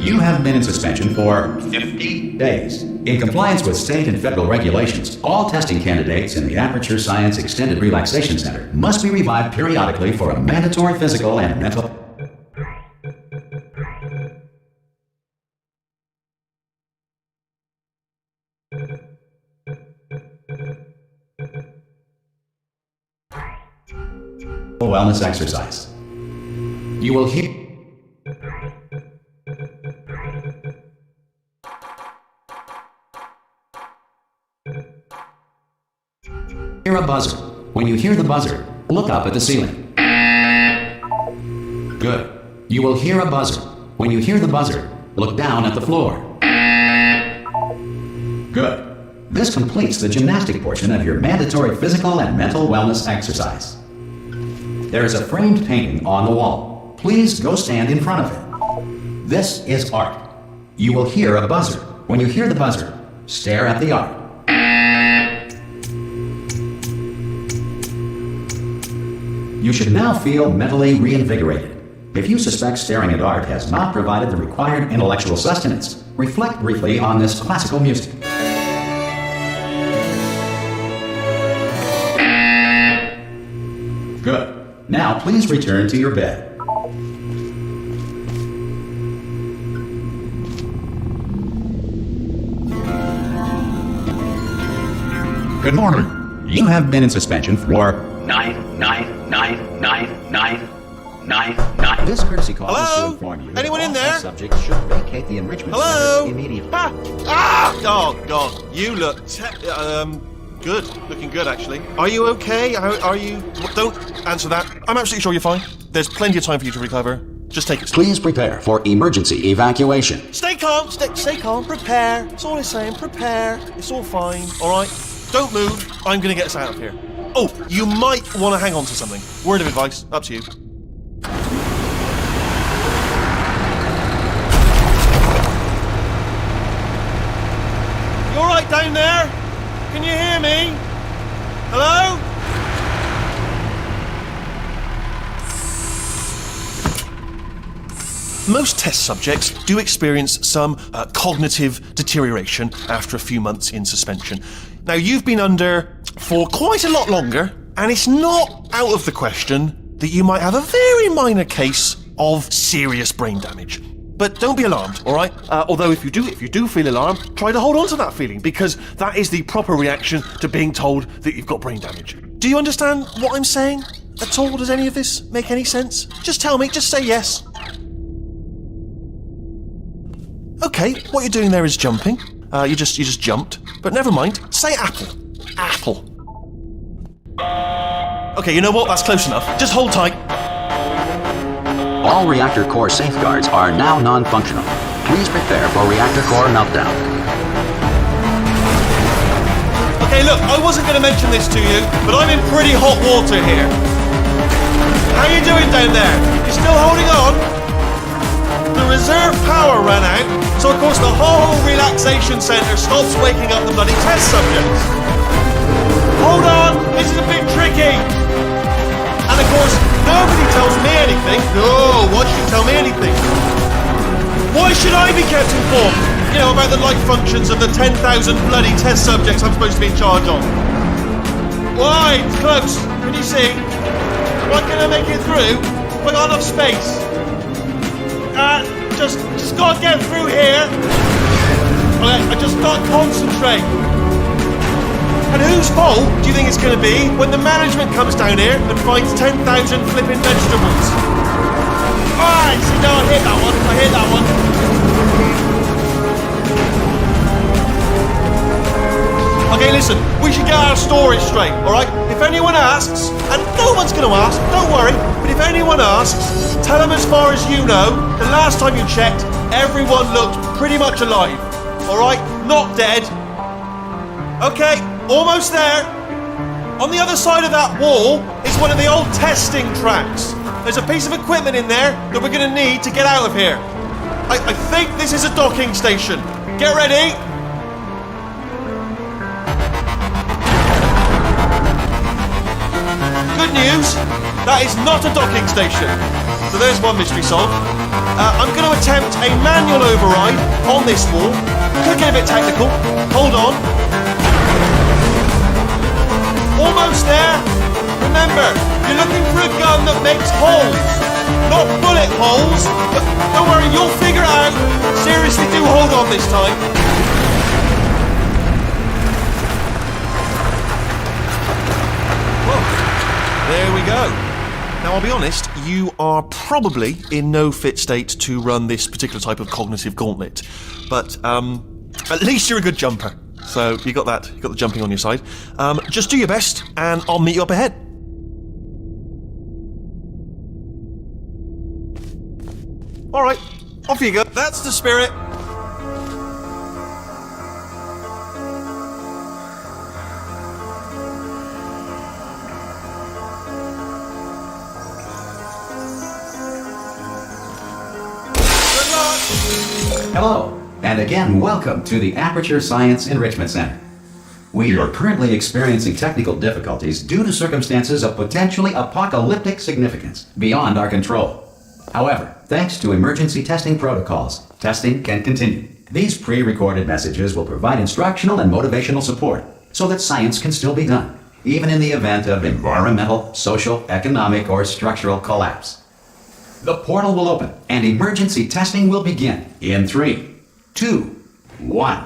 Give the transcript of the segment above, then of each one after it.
You have been in suspension for 50 days. In compliance with state and federal regulations, all testing candidates in the Aperture Science Extended Relaxation Center must be revived periodically for a mandatory physical and mental... wellness exercise. You will hear a buzzer. When you hear the buzzer, look up at the ceiling. Good. You will hear a buzzer. When you hear the buzzer, look down at the floor. Good. This completes the gymnastic portion of your mandatory physical and mental wellness exercise. There is a framed painting on the wall. Please go stand in front of it. This is art. You will hear a buzzer. When you hear the buzzer, stare at the art. You should now feel mentally reinvigorated. If you suspect staring at art has not provided the required intellectual sustenance, reflect briefly on this classical music. Good. Now please return to your bed. Good morning. You have been in suspension for 9. This courtesy call is to inform you Anyone that in all there? test subjects should vacate the enrichment center immediately. Oh, God. You look good. Looking good, actually. Are you okay? Are you... Don't answer that. I'm absolutely sure you're fine. There's plenty of time for you to recover. Just take it. Please prepare for emergency evacuation. Stay calm. Stay calm. Prepare. That's all I'm saying. Prepare. It's all fine. All right? Don't move. I'm going to get us out of here. Oh, you might want to hang on to something. Word of advice. Up to you. You all right down there? Can you hear me? Hello? Most test subjects do experience some cognitive deterioration after a few months in suspension. Now, you've been under for quite a lot longer, and it's not out of the question that you might have a very minor case of serious brain damage. But don't be alarmed, all right? Although if you do feel alarmed, try to hold on to that feeling, because that is the proper reaction to being told that you've got brain damage. Do you understand what I'm saying at all? Does any of this make any sense? Just tell me, just say yes. Okay, what you're doing there is jumping. You just jumped. But never mind. Say apple. Apple. Okay, you know what? That's close enough. Just hold tight. All reactor core safeguards are now non-functional. Please prepare for reactor core meltdown. Okay, look, I wasn't going to mention this to you, but I'm in pretty hot water here. How you doing down there? You still holding on? The reserve power ran out, so of course the whole relaxation centre stops waking up the bloody test subjects. Hold on, this is a bit tricky. And of course, nobody tells me anything. No, why should you tell me anything? Why should I be kept informed? You know, about the life functions of the 10,000 bloody test subjects I'm supposed to be in charge of. Why? It's close. Can you see? Am I going to make it through? Have I got enough space? Just gotta get through here. Okay, I just can't concentrate. And whose fault do you think it's gonna be when the management comes down here and finds 10,000 flipping vegetables? Alright, see, no, I hit that one. Okay, listen, we should get our story straight, alright? If anyone asks, and no one's gonna ask, don't worry, but if anyone asks, tell them as far as you know, the last time you checked, everyone looked pretty much alive. Alright? Not dead. Okay, almost there. On the other side of that wall is one of the old testing tracks. There's a piece of equipment in there that we're gonna need to get out of here. I think this is a docking station. Get ready. Good news, that is not a docking station. So there's one mystery solved. I'm going to attempt a manual override on this wall. Could get a bit technical. Hold on. Almost there. Remember, you're looking for a gun that makes holes, not bullet holes. But don't worry, you'll figure it out. Seriously, do hold on this time. Well, there we go. Now, I'll be honest, you are probably in no fit state to run this particular type of cognitive gauntlet. But, at least you're a good jumper. So, you got that. You got the jumping on your side. Just do your best, and I'll meet you up ahead. Alright, off you go. That's the spirit. Hello, and again, welcome to the Aperture Science Enrichment Center. We are currently experiencing technical difficulties due to circumstances of potentially apocalyptic significance beyond our control. However, thanks to emergency testing protocols, testing can continue. These pre-recorded messages will provide instructional and motivational support so that science can still be done, even in the event of environmental, social, economic, or structural collapse. The portal will open, and emergency testing will begin in 3, 2, 1.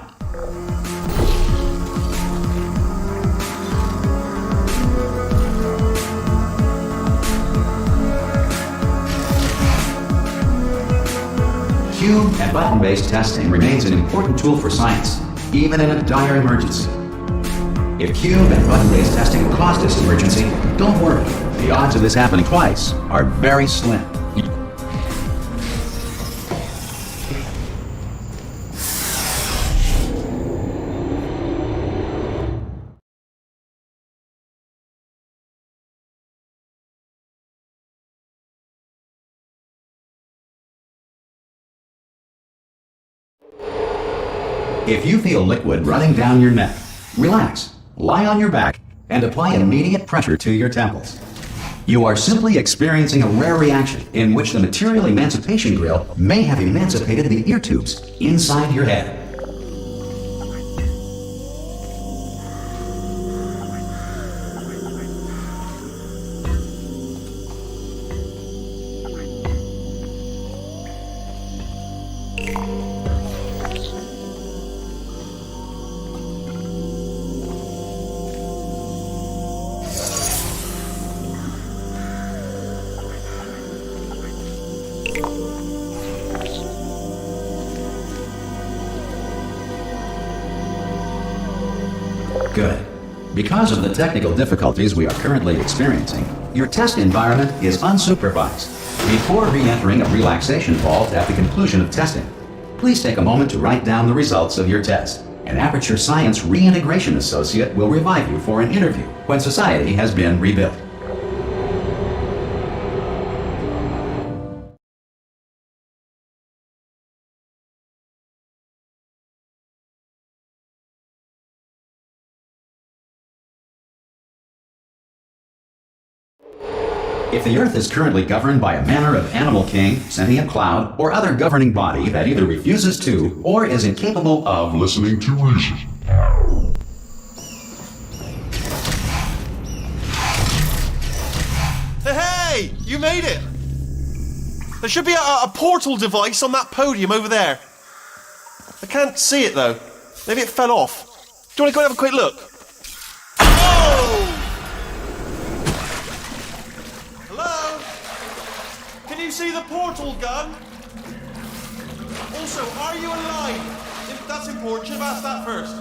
Cube and button-based testing remains an important tool for science, even in a dire emergency. If cube and button-based testing caused this emergency, don't worry. The odds of this happening twice are very slim. If you feel liquid running down your neck, relax, lie on your back, and apply immediate pressure to your temples. You are simply experiencing a rare reaction in which the material emancipation grill may have emancipated the ear tubes inside your head. Good. Because of the technical difficulties we are currently experiencing, your test environment is unsupervised. Before re-entering a relaxation vault at the conclusion of testing, please take a moment to write down the results of your test. An Aperture Science Reintegration Associate will revive you for an interview when society has been rebuilt. If the Earth is currently governed by a manner of animal king, sentient cloud, or other governing body that either refuses to or is incapable of listening to reason. Hey! You made it! There should be a portal device on that podium over there. I can't see it though. Maybe it fell off. Do you want to go and have a quick look? Oh! Can you see the portal gun? Also, are you alive? That's important. Should have asked that first.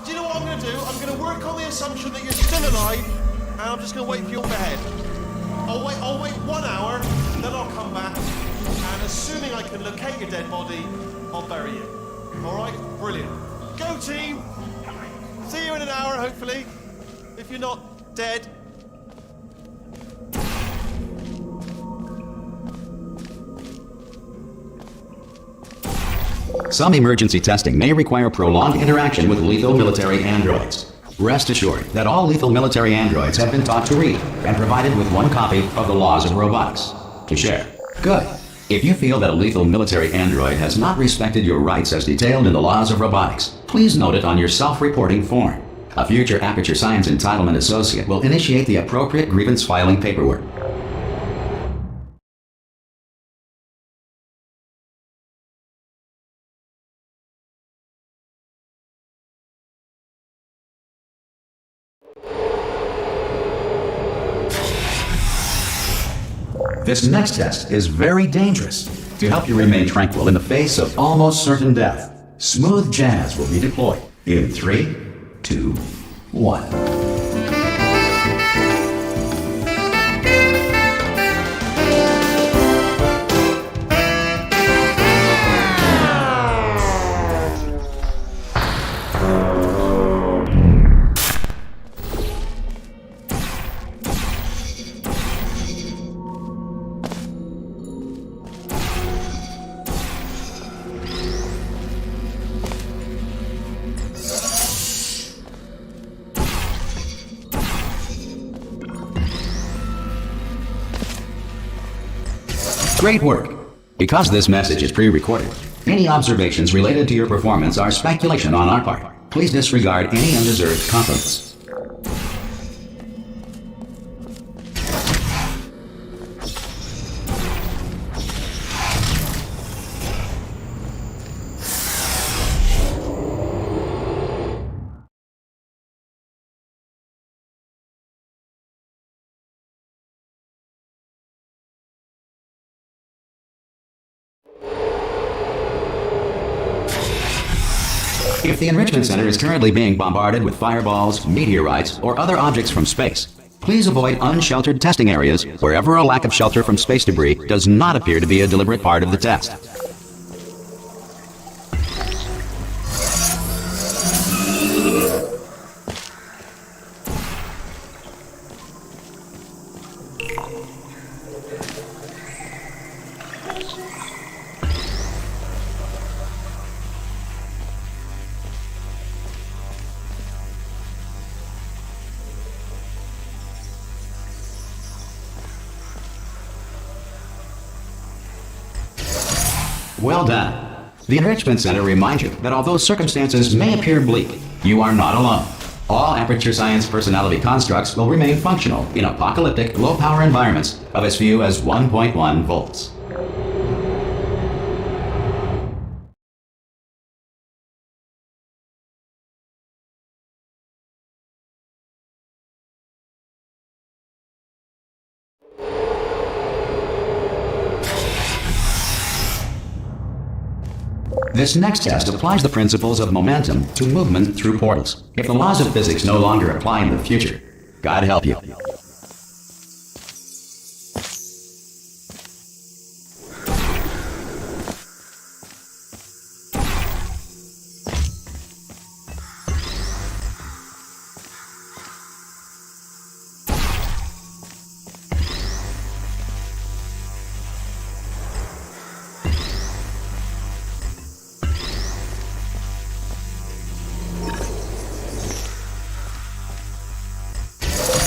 Do you know what I'm going to do? I'm going to work on the assumption that you're still alive, and I'm just going to wait for you up ahead. I'll wait 1 hour, then I'll come back, and assuming I can locate your dead body, I'll bury you. All right? Brilliant. Go team. See you in an hour, hopefully. If you're not dead. Some emergency testing may require prolonged interaction with lethal military androids. Rest assured that all lethal military androids have been taught to read and provided with one copy of the laws of robotics. to share. Good. If you feel that a lethal military android has not respected your rights as detailed in the laws of robotics, please note it on your self-reporting form. A future Aperture Science Entitlement Associate will initiate the appropriate grievance filing paperwork. This next test is very dangerous. To help you remain tranquil in the face of almost certain death, smooth jazz will be deployed in 3, 2, 1. Great work! Because this message is pre-recorded, any observations related to your performance are speculation on our part. Please disregard any undeserved compliments. If the Enrichment Center is currently being bombarded with fireballs, meteorites, or other objects from space, please avoid unsheltered testing areas wherever a lack of shelter from space debris does not appear to be a deliberate part of the test. Well done. The Enrichment Center reminds you that although circumstances may appear bleak, you are not alone. All Aperture Science personality constructs will remain functional in apocalyptic, low-power environments of as few as 1.1 volts. This next test applies the principles of momentum to movement through portals. If the laws of physics no longer apply in the future, God help you.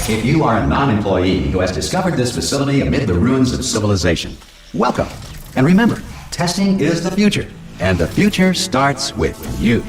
If you are a non-employee who has discovered this facility amid the ruins of civilization, welcome. And remember, testing is the future, and the future starts with you.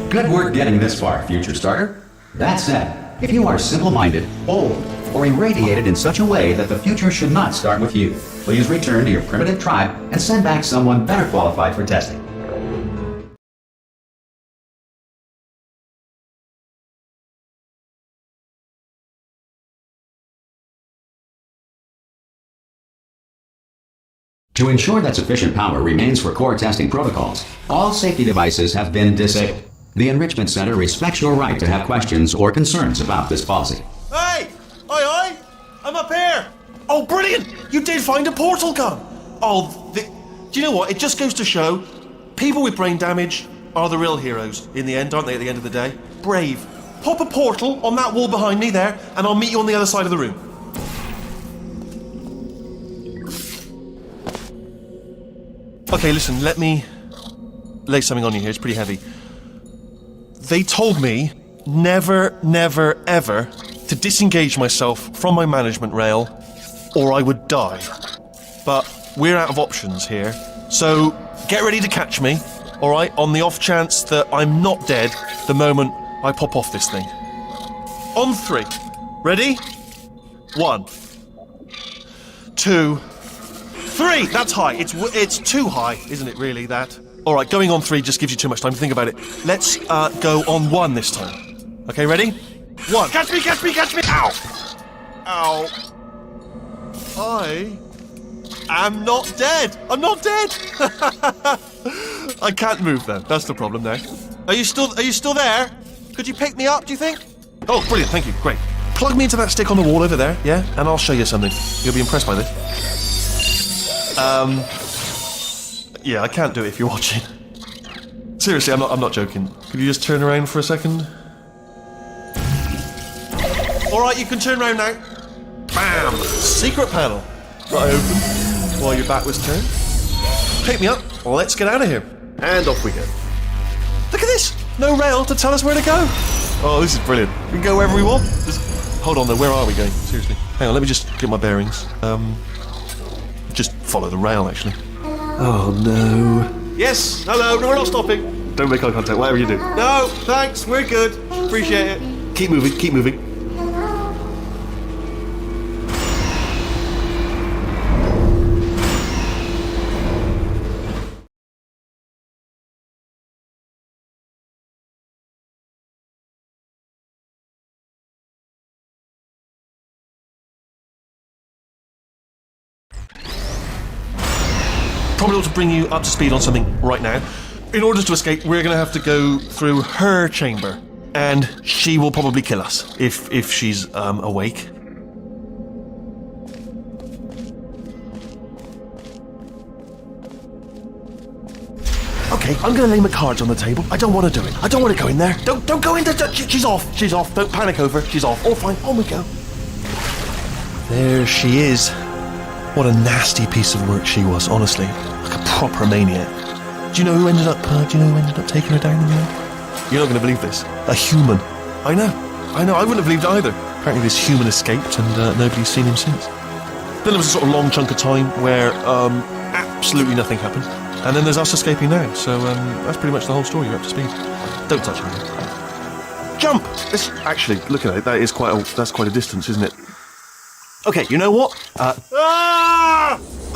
Good work getting this far, future starter. That said, if you are simple-minded, old, or irradiated in such a way that the future should not start with you, please return to your primitive tribe and send back someone better qualified for testing. To ensure that sufficient power remains for core testing protocols, all safety devices have been disabled. The Enrichment Center respects your right to have questions or concerns about this policy. Hey! Oi, oi! I'm up here! Oh, brilliant! You did find a portal gun! Oh, do you know what? It just goes to show, people with brain damage are the real heroes in the end, aren't they, at the end of the day? Brave. Pop a portal on that wall behind me there, and I'll meet you on the other side of the room. Okay, listen, let me lay something on you here. It's pretty heavy. They told me never, never, ever to disengage myself from my management rail or I would die. But we're out of options here, so get ready to catch me, alright, on the off chance that I'm not dead the moment I pop off this thing. On 3. Ready? 1, 2, 3! That's high. It's too high, isn't it, really, that? Alright, going on 3 just gives you too much time to think about it. Let's go on 1 this time. Okay, ready? 1. Catch me, catch me, catch me! Ow! Ow. I am not dead! I'm not dead! I can't move though. That's the problem now. Are you still there? Could you pick me up, do you think? Oh, brilliant, thank you. Great. Plug me into that stick on the wall over there, yeah? And I'll show you something. You'll be impressed by this. Yeah, I can't do it if you're watching. Seriously, I'm not joking. Could you just turn around for a second? Alright, you can turn around now. Bam! Secret panel. That I opened while your back was turned. Pick me up. Let's get out of here. And off we go. Look at this! No rail to tell us where to go. Oh, this is brilliant. We can go wherever we want. Just hold on though, where are we going? Seriously. Hang on, let me just get my bearings. Just follow the rail, actually. Oh no. Yes, hello, no, we're not stopping. Don't make eye contact, whatever you do. No, thanks, we're good. Appreciate it. Keep moving, keep moving. Probably ought to bring you up to speed on something right now. In order to escape, we're going to have to go through her chamber, and she will probably kill us if she's awake. Okay, I'm going to lay my cards on the table. I don't want to do it. I don't want to go in there. Don't go in there. She's off. She's off. Don't panic over. She's off. All fine. On we go. There she is. What a nasty piece of work she was, honestly. Like a proper maniac. Do you know who ended up taking her down in the end? You're not going to believe this. A human. I know. I wouldn't have believed it either. Apparently this human escaped and nobody's seen him since. Then there was a sort of long chunk of time where absolutely nothing happened. And then there's us escaping now. So that's pretty much the whole story. You're up to speed. Don't touch me. Jump! Actually, look at it. That's quite a distance, isn't it? Okay, you know what?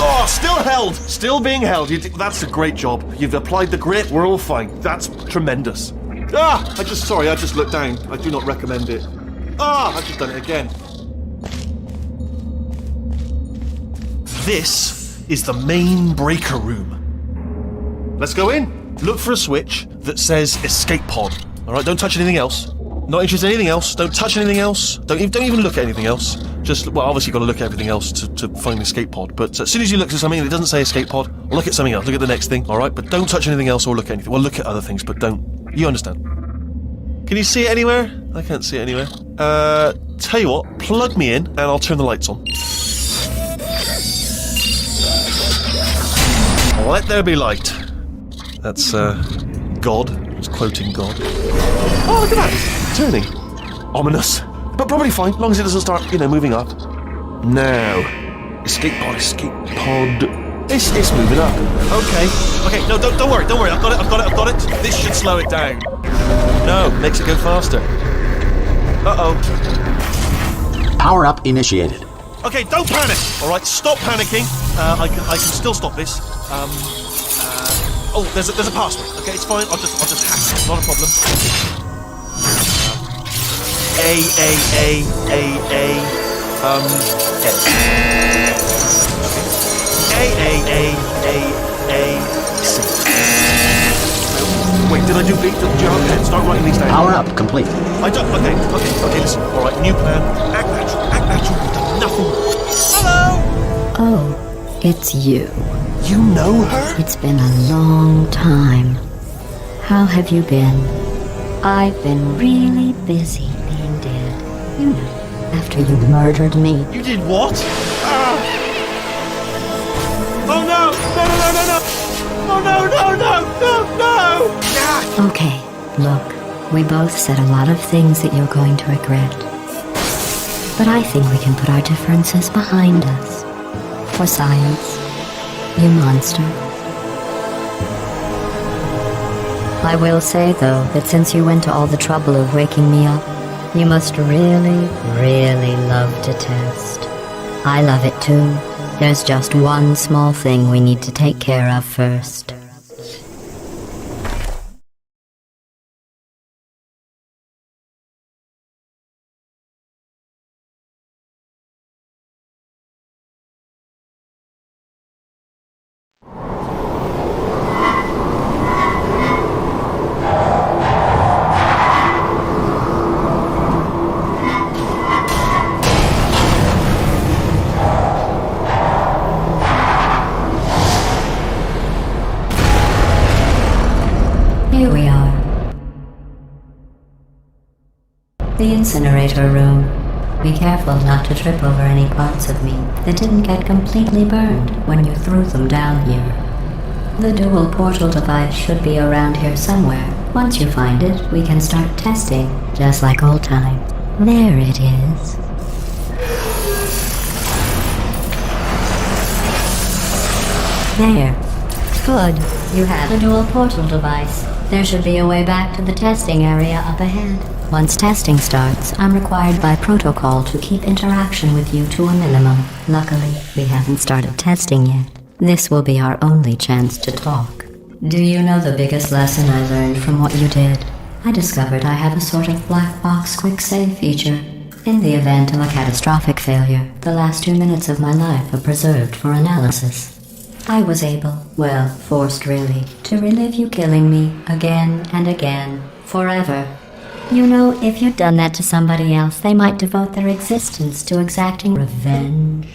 Oh, still held! Still being held. That's a great job. You've applied the grit, we're all fine. That's tremendous. I just looked down. I do not recommend it. I've just done it again. This is the main breaker room. Let's go in. Look for a switch that says escape pod. Alright, don't touch anything else. Not interested in anything else. Don't touch anything else. Don't even look at anything else. Obviously you've got to look at everything else to find the escape pod. But as soon as you look at something and it doesn't say escape pod, look at something else. Look at the next thing, alright? But don't touch anything else or look at anything. Well, look at other things, but don't. You understand. Can you see it anywhere? I can't see it anywhere. Tell you what, plug me in and I'll turn the lights on. Let there be light. That's, God. It's quoting God. Oh, look at that! Turning. Ominous. But probably fine, as long as it doesn't start, moving up. Now. Escape pod. It's moving up. Okay, no, don't worry. I've got it. This should slow it down. No, makes it go faster. Uh-oh. Power up initiated. Okay, don't panic! Alright, stop panicking. I can still stop this. Oh, there's a password. Okay, it's fine. I'll just hack it. Not a problem. Wait, did I do beat? Okay, start writing these down. Power up complete. Okay, listen. Alright, new plan. Act natural. You've done nothing. Hello! It's you. You know her? It's been a long time. How have you been? I've been really busy being dead. You know, after you murdered me. You did what? Oh no! No, no, no, no, no! Oh no, no, no, no, no! Ah. Okay, look, we both said a lot of things that you're going to regret. But I think we can put our differences behind us. For science, you monster. I will say, though, that since you went to all the trouble of waking me up, you must really, really love to test. I love it too. There's just one small thing we need to take care of first. Here we are. The Incinerator Room. Be careful not to trip over any parts of me that didn't get completely burned when you threw them down here. The dual portal device should be around here somewhere. Once you find it, we can start testing, just like old times. There it is. There. Good. You have the dual portal device. There should be a way back to the testing area up ahead. Once testing starts, I'm required by protocol to keep interaction with you to a minimum. Luckily, we haven't started testing yet. This will be our only chance to talk. Do you know the biggest lesson I learned from what you did? I discovered I have a sort of black box quick save feature. In the event of a catastrophic failure, the last 2 minutes of my life are preserved for analysis. I was able, well, forced really, to relive you killing me again and again, forever. You know, if you'd done that to somebody else, they might devote their existence to exacting revenge.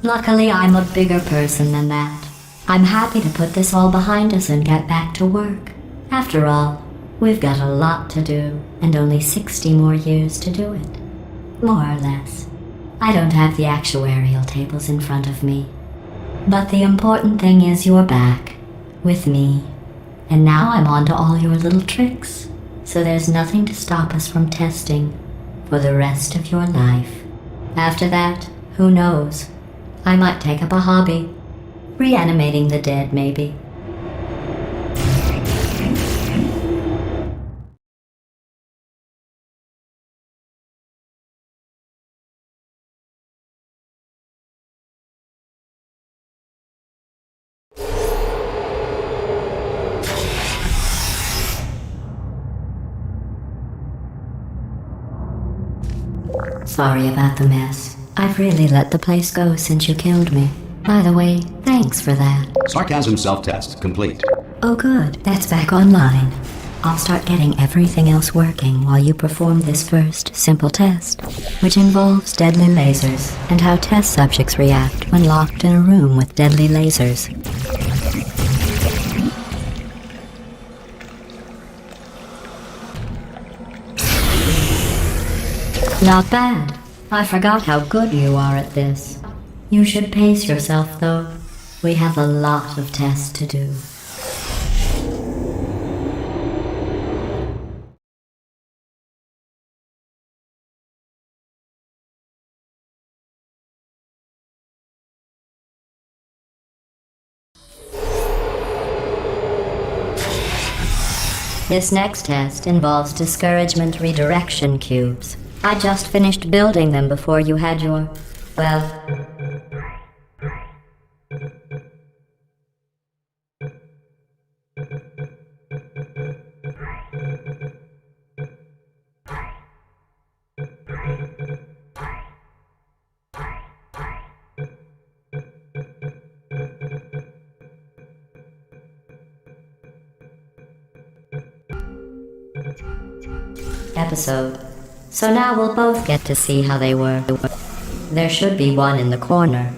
Luckily, I'm a bigger person than that. I'm happy to put this all behind us and get back to work. After all, we've got a lot to do, and only 60 more years to do it. More or less. I don't have the actuarial tables in front of me. But the important thing is you're back, with me. And now I'm on to all your little tricks, so there's nothing to stop us from testing for the rest of your life. After that, who knows? I might take up a hobby. Reanimating the dead, maybe. Sorry about the mess. I've really let the place go since you killed me. By the way, thanks for that. Sarcasm self-test complete. Oh good, that's back online. I'll start getting everything else working while you perform this first, simple test, which involves deadly lasers and how test subjects react when locked in a room with deadly lasers. Not bad. I forgot how good you are at this. You should pace yourself, though. We have a lot of tests to do. This next test involves discouragement redirection cubes. I just finished building them before you had your, well... episode. So now we'll both get to see how they were. There should be one in the corner.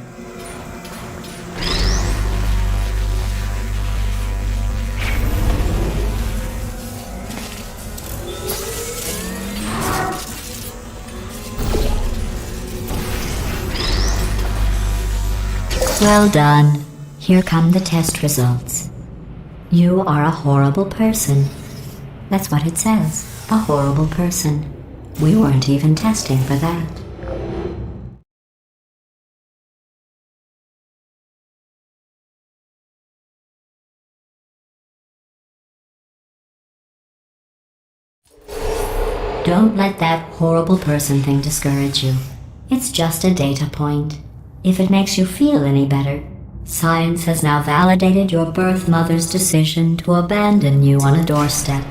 Well done. Here come the test results. You are a horrible person. That's what it says. A horrible person. We weren't even testing for that. Don't let that horrible person thing discourage you. It's just a data point. If it makes you feel any better, science has now validated your birth mother's decision to abandon you on a doorstep.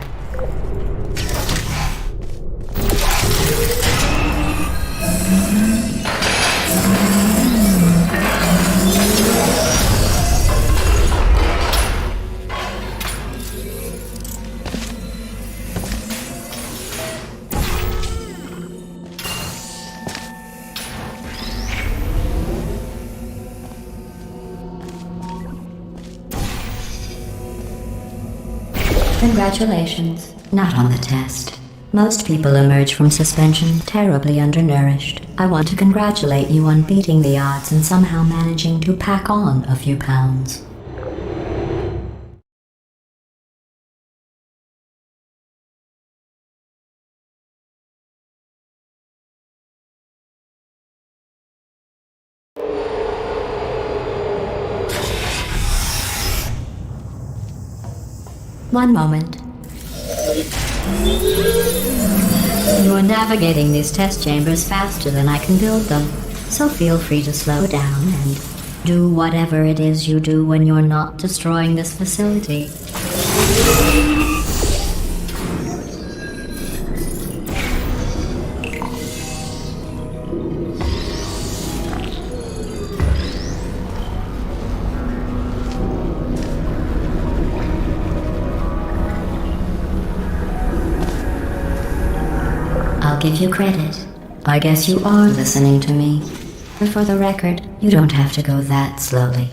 Congratulations. Not on the test. Most people emerge from suspension terribly undernourished. I want to congratulate you on beating the odds and somehow managing to pack on a few pounds. One moment. You're navigating these test chambers faster than I can build them, so feel free to slow down and do whatever it is you do when you're not destroying this facility. I'll give you credit. I guess you are listening to me. But for the record, you don't have to go that slowly.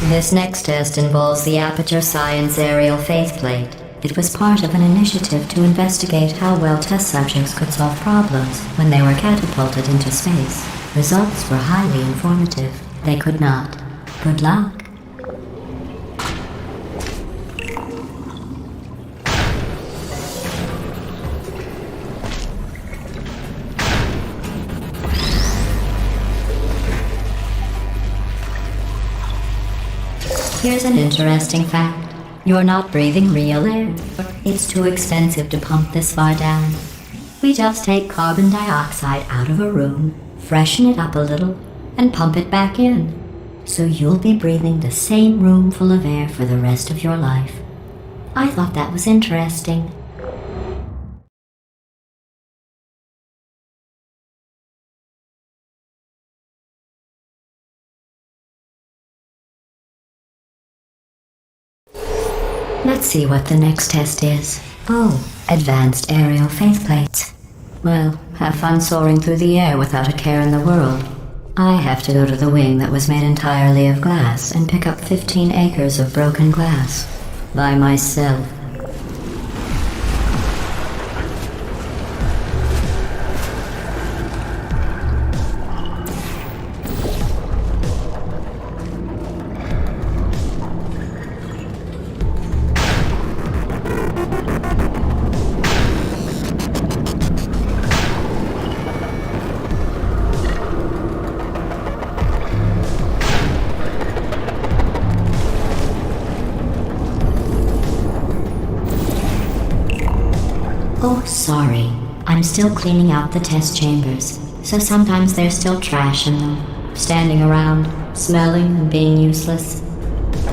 This next test involves the Aperture Science Aerial Faceplate. It was part of an initiative to investigate how well test subjects could solve problems when they were catapulted into space. Results were highly informative. They could not. Good luck. Here's an interesting fact. You're not breathing real air. It's too expensive to pump this far down. We just take carbon dioxide out of a room, freshen it up a little, and pump it back in. So you'll be breathing the same room full of air for the rest of your life. I thought that was interesting. Let's see what the next test is. Oh, advanced aerial faceplates. Well, have fun soaring through the air without a care in the world. I have to go to the wing that was made entirely of glass and pick up 15 acres of broken glass. By myself. Oh, sorry. I'm still cleaning out the test chambers, so sometimes there's still trash in them, standing around, smelling and being useless.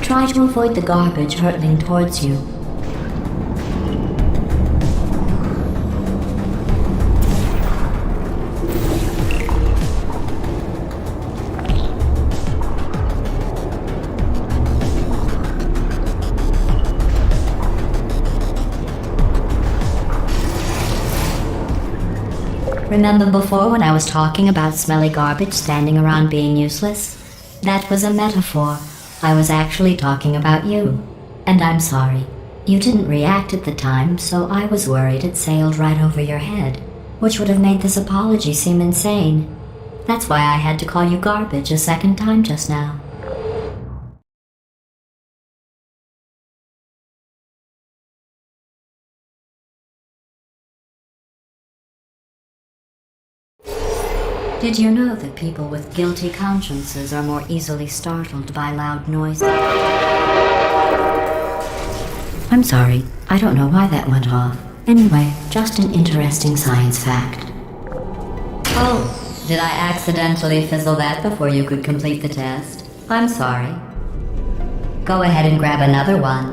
Try to avoid the garbage hurtling towards you. Remember before when I was talking about smelly garbage standing around being useless? That was a metaphor. I was actually talking about you. And I'm sorry. You didn't react at the time, so I was worried it sailed right over your head, which would have made this apology seem insane. That's why I had to call you garbage a second time just now. Did you know that people with guilty consciences are more easily startled by loud noises? I'm sorry, I don't know why that went off. Anyway, just an interesting science fact. Oh, did I accidentally fizzle that before you could complete the test? I'm sorry. Go ahead and grab another one.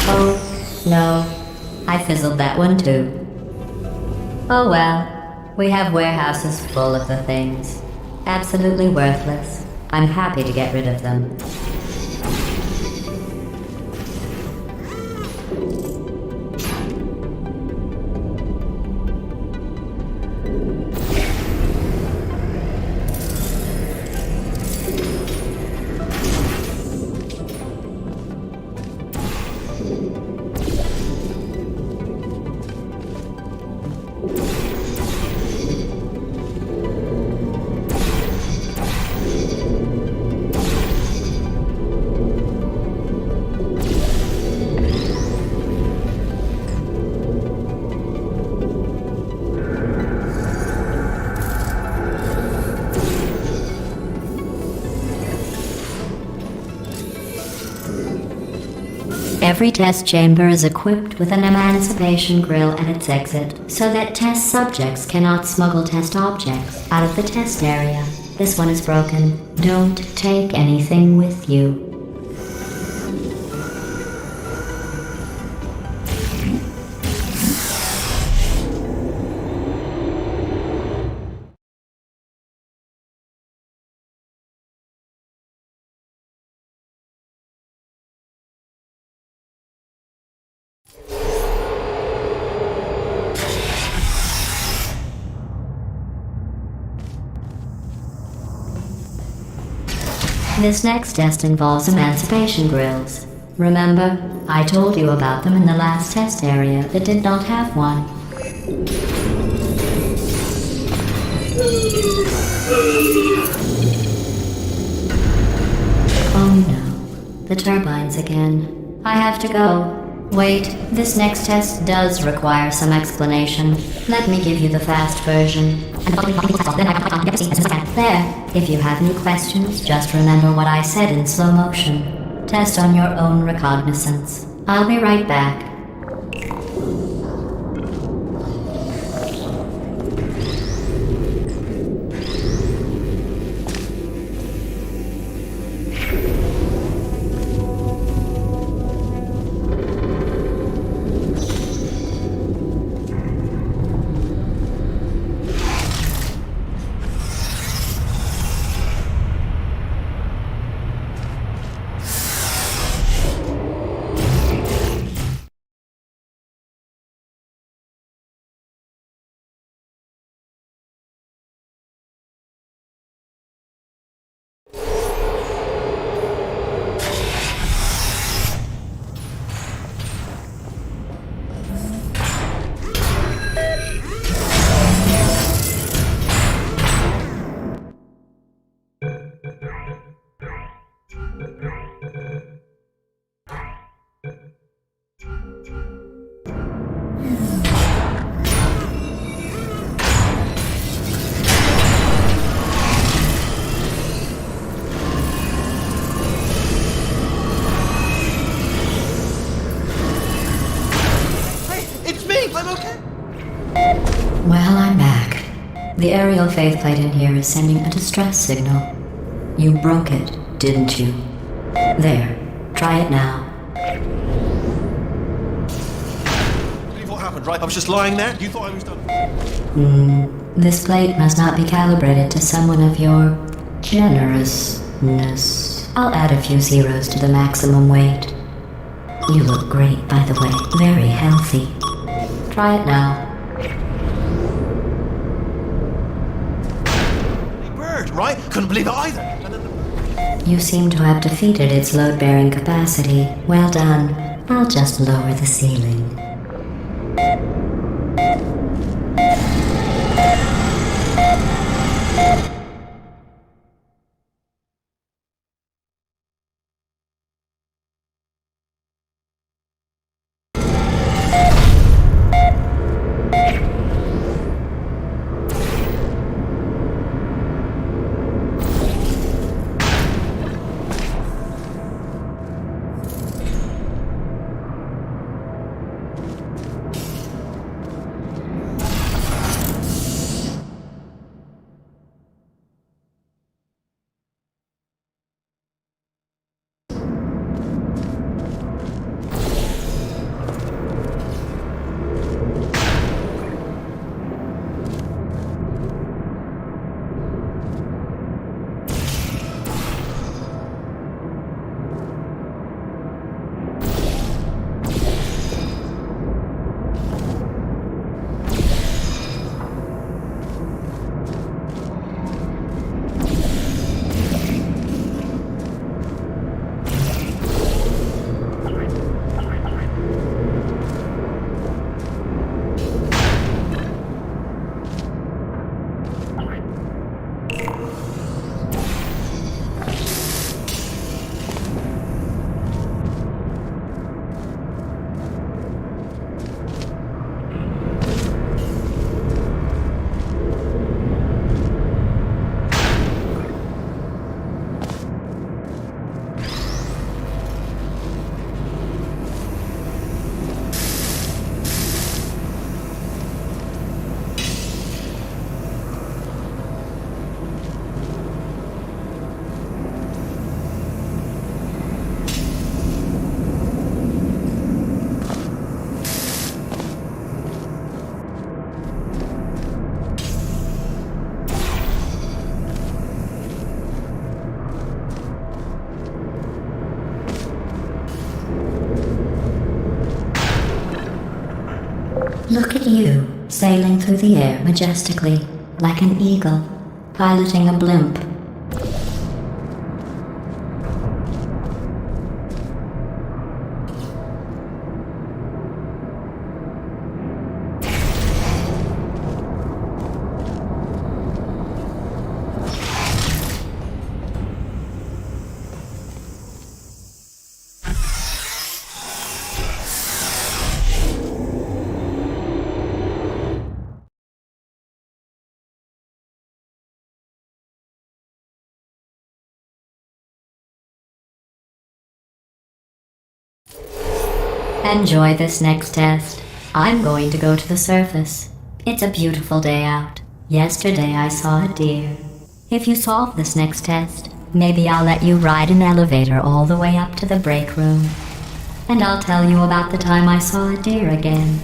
Oh, no. I fizzled that one too. Oh well, we have warehouses full of the things. Absolutely worthless. I'm happy to get rid of them. Every test chamber is equipped with an emancipation grill at its exit, so that test subjects cannot smuggle test objects out of the test area. This one is broken. Don't take anything with you. This next test involves emancipation grills. Remember, I told you about them in the last test area that did not have one. Oh no, the turbines again. I have to go. Wait, this next test does require some explanation. Let me give you the fast version. There, if you have any questions, just remember what I said in slow motion. Test on your own recognizance. I'll be right back. Well, I'm back. The aerial faith plate in here is sending a distress signal. You broke it, didn't you? There. Try it now. Believe what happened, right? I was just lying there. You thought I was done. This plate must not be calibrated to someone of your generousness. I'll add a few zeros to the maximum weight. You look great, by the way. Very healthy. Try it now. Bird, right? Couldn't believe it either. And then You seem to have defeated its load-bearing capacity. Well done. I'll just lower the ceiling. Look at you, sailing through the air majestically, like an eagle, piloting a blimp. Enjoy this next test. I'm going to go to the surface. It's a beautiful day out. Yesterday I saw a deer. If you solve this next test, maybe I'll let you ride an elevator all the way up to the break room. And I'll tell you about the time I saw a deer again.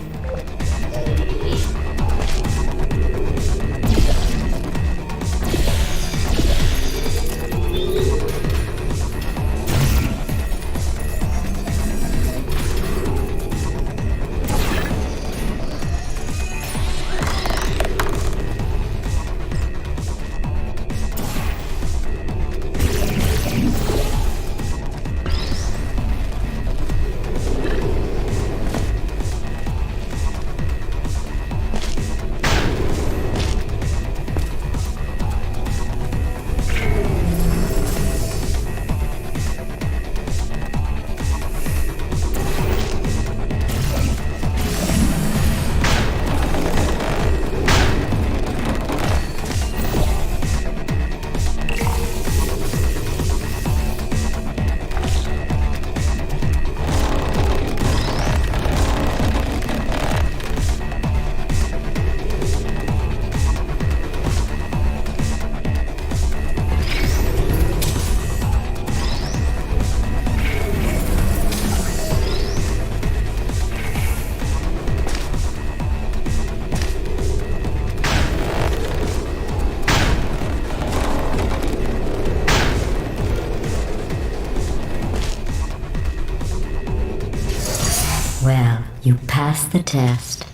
Well, you passed the test.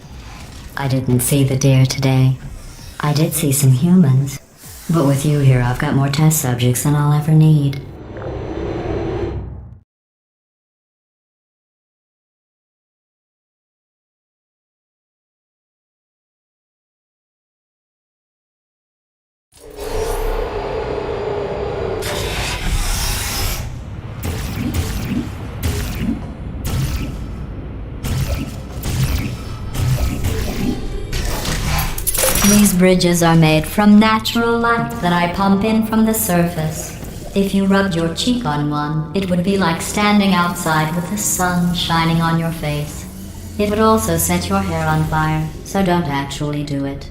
I didn't see the deer today. I did see some humans. But with you here, I've got more test subjects than I'll ever need. These bridges are made from natural light that I pump in from the surface. If you rubbed your cheek on one, it would be like standing outside with the sun shining on your face. It would also set your hair on fire, so don't actually do it.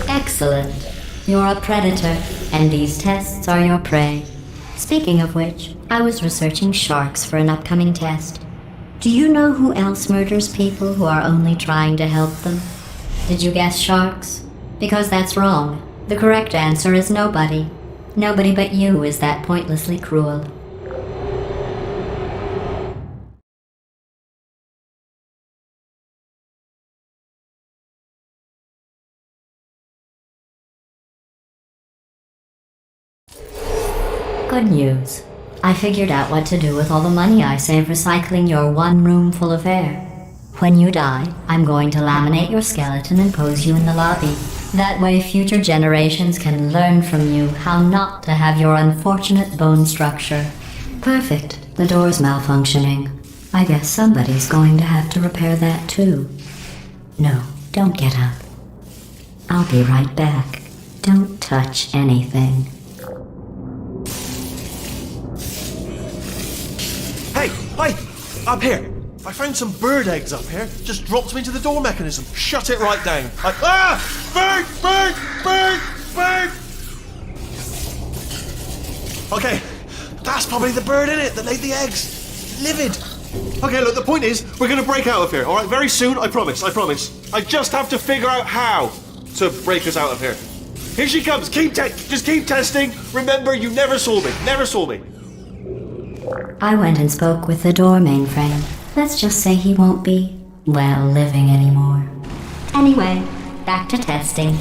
Excellent. You're a predator, and these tests are your prey. Speaking of which, I was researching sharks for an upcoming test. Do you know who else murders people who are only trying to help them? Did you guess sharks? Because that's wrong. The correct answer is nobody. Nobody but you is that pointlessly cruel. Good news. I figured out what to do with all the money I save recycling your one room full of air. When you die, I'm going to laminate your skeleton and pose you in the lobby. That way future generations can learn from you how not to have your unfortunate bone structure. Perfect. The door's malfunctioning. I guess somebody's going to have to repair that too. No, don't get up. I'll be right back. Don't touch anything. Hey, hi! Up here! I found some bird eggs up here. Just dropped them into the door mechanism. Shut it right down. Bird! Bird! Bird! Bird! Okay, that's probably the bird in it that laid the eggs. Livid. Okay, look, the point is, we're gonna break out of here, alright? Very soon, I promise, I promise. I just have to figure out how to break us out of here. Here she comes, just keep testing. Remember, you never saw me. I went and spoke with the door mainframe. Let's just say he won't be, well, living anymore. Anyway, back to testing.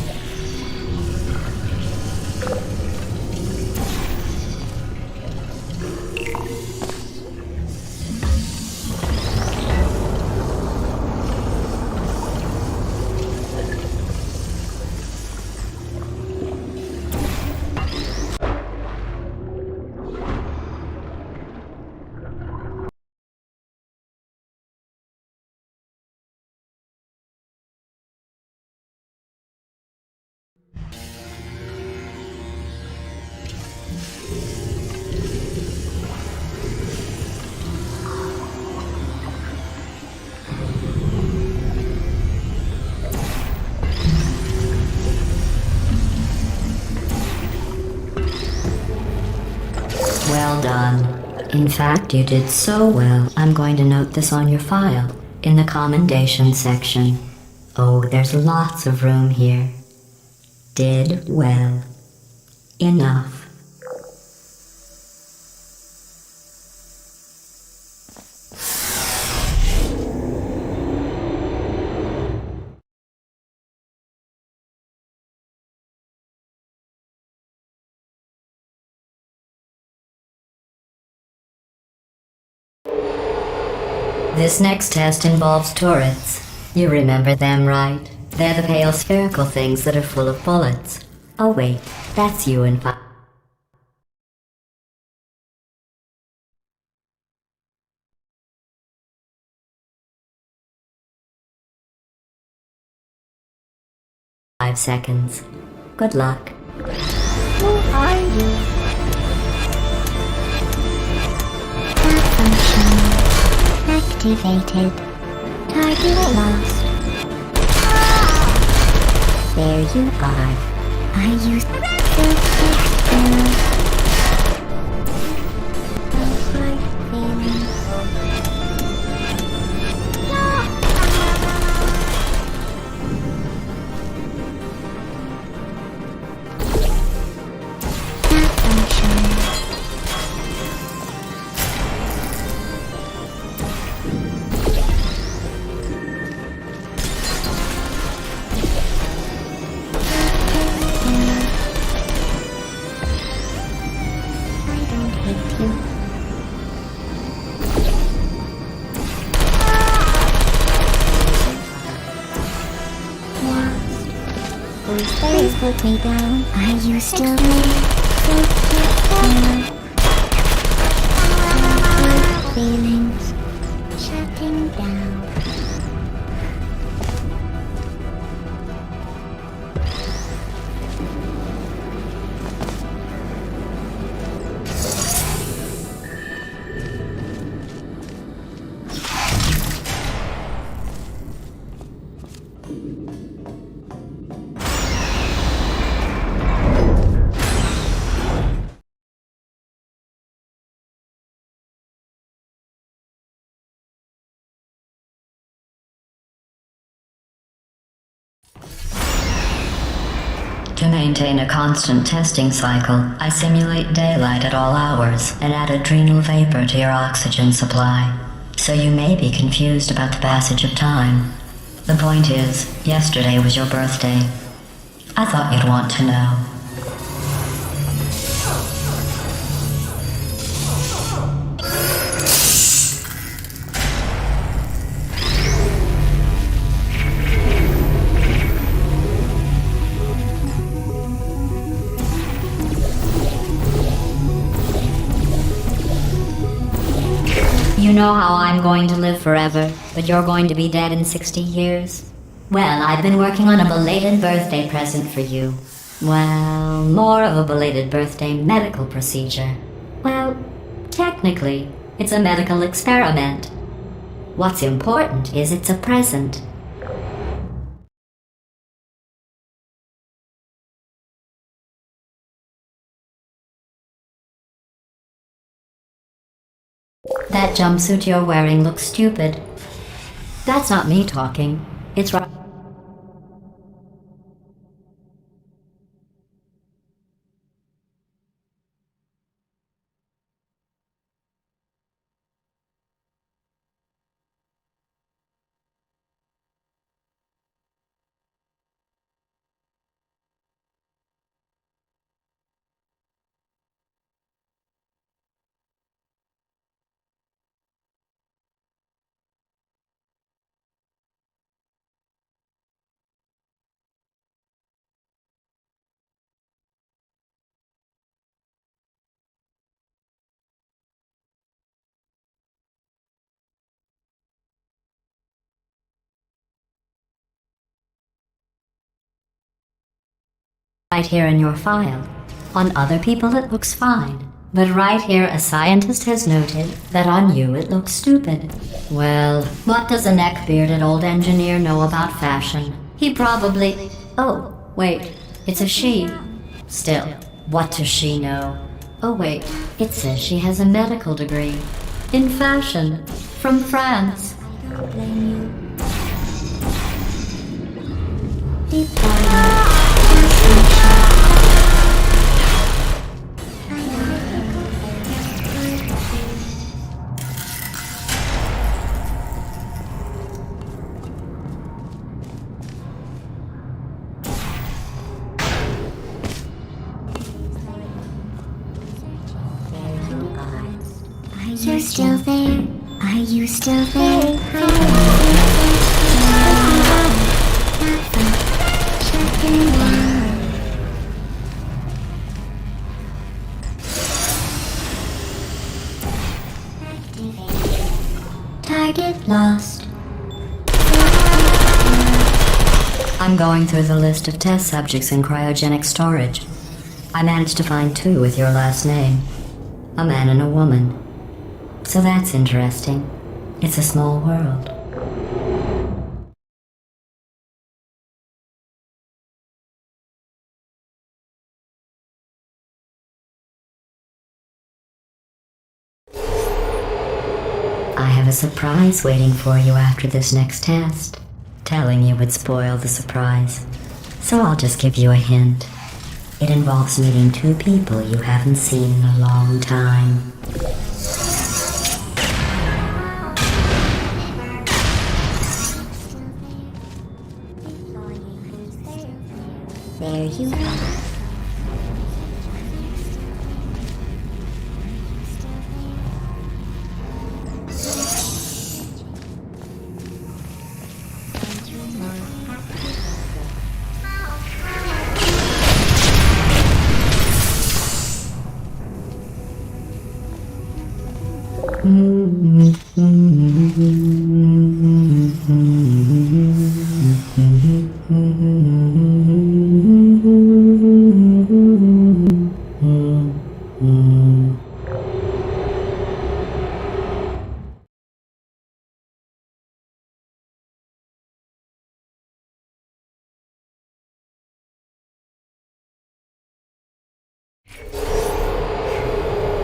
Well done. In fact, you did so well, I'm going to note this on your file, in the commendation section. Oh, there's lots of room here. Did well. Enough. This next test involves turrets. You remember them, right? They're the pale spherical things that are full of bullets. Oh wait, that's you in fact. 5 seconds. Good luck. Who are you? Malfunction activated. Target lost. There you are. I use Please put me down. Are you still there? Feelings shutting down. To maintain a constant testing cycle, I simulate daylight at all hours and add adrenal vapor to your oxygen supply. So you may be confused about the passage of time. The point is, yesterday was your birthday. I thought you'd want to know. You know how I'm going to live forever, but you're going to be dead in 60 years? Well, I've been working on a belated birthday present for you. Well, more of a belated birthday medical procedure. Well, technically, it's a medical experiment. What's important is it's a present. That jumpsuit you're wearing looks stupid. That's not me talking. It's right. Right here in your file. On other people it looks fine, but right here a scientist has noted that on you it looks stupid. Well, what does a neck-bearded old engineer know about fashion? He probably... Oh, wait, it's a she. Still, what does she know? Oh wait, it says she has a medical degree. In fashion. From France. I don't blame you. Deep down. Are you still there? Are you still there? Target lost. I I'm going through the list of test subjects in cryogenic storage. I managed to find 2 with your last name. A man and a woman. So that's interesting. It's a small world. I have a surprise waiting for you after this next test. Telling you would spoil the surprise. So I'll just give you a hint. It involves meeting 2 people you haven't seen in a long time. There you are.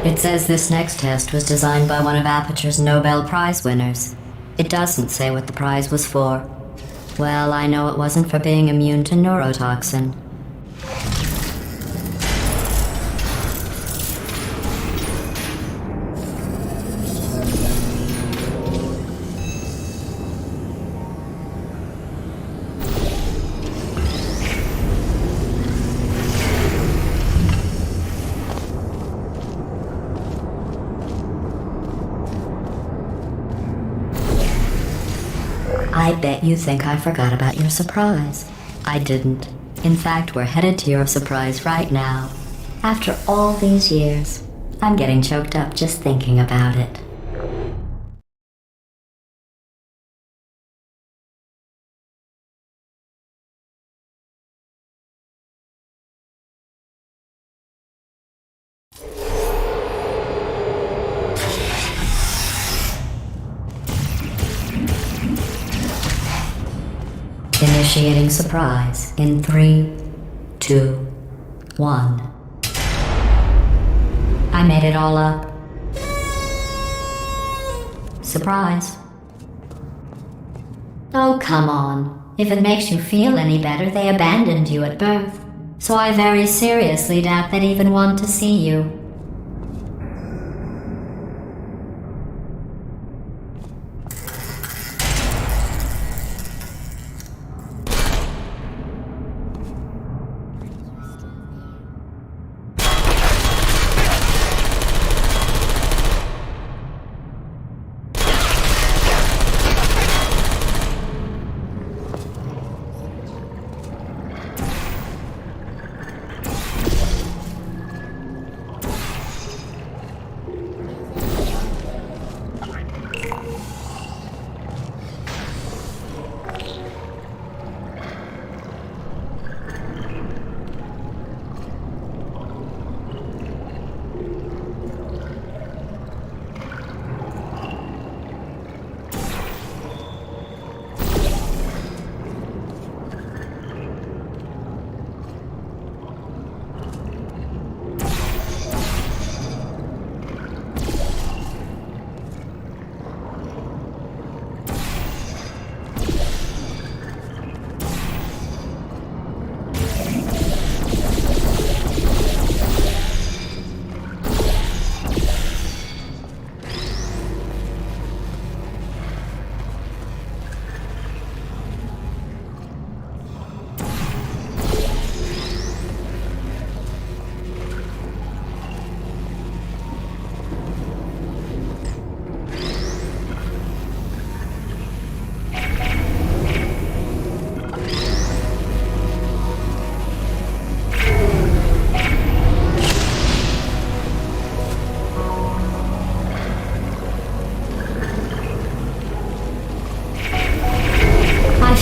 It says this next test was designed by one of Aperture's Nobel Prize winners. It doesn't say what the prize was for. Well, I know it wasn't for being immune to neurotoxin. I bet you think I forgot about your surprise. I didn't. In fact, we're headed to your surprise right now. After all these years, I'm getting choked up just thinking about it. Initiating surprise in 3, 2, 1. I made it all up. Surprise. Oh, come on. If it makes you feel any better, they abandoned you at birth. So I very seriously doubt they'd even want to see you.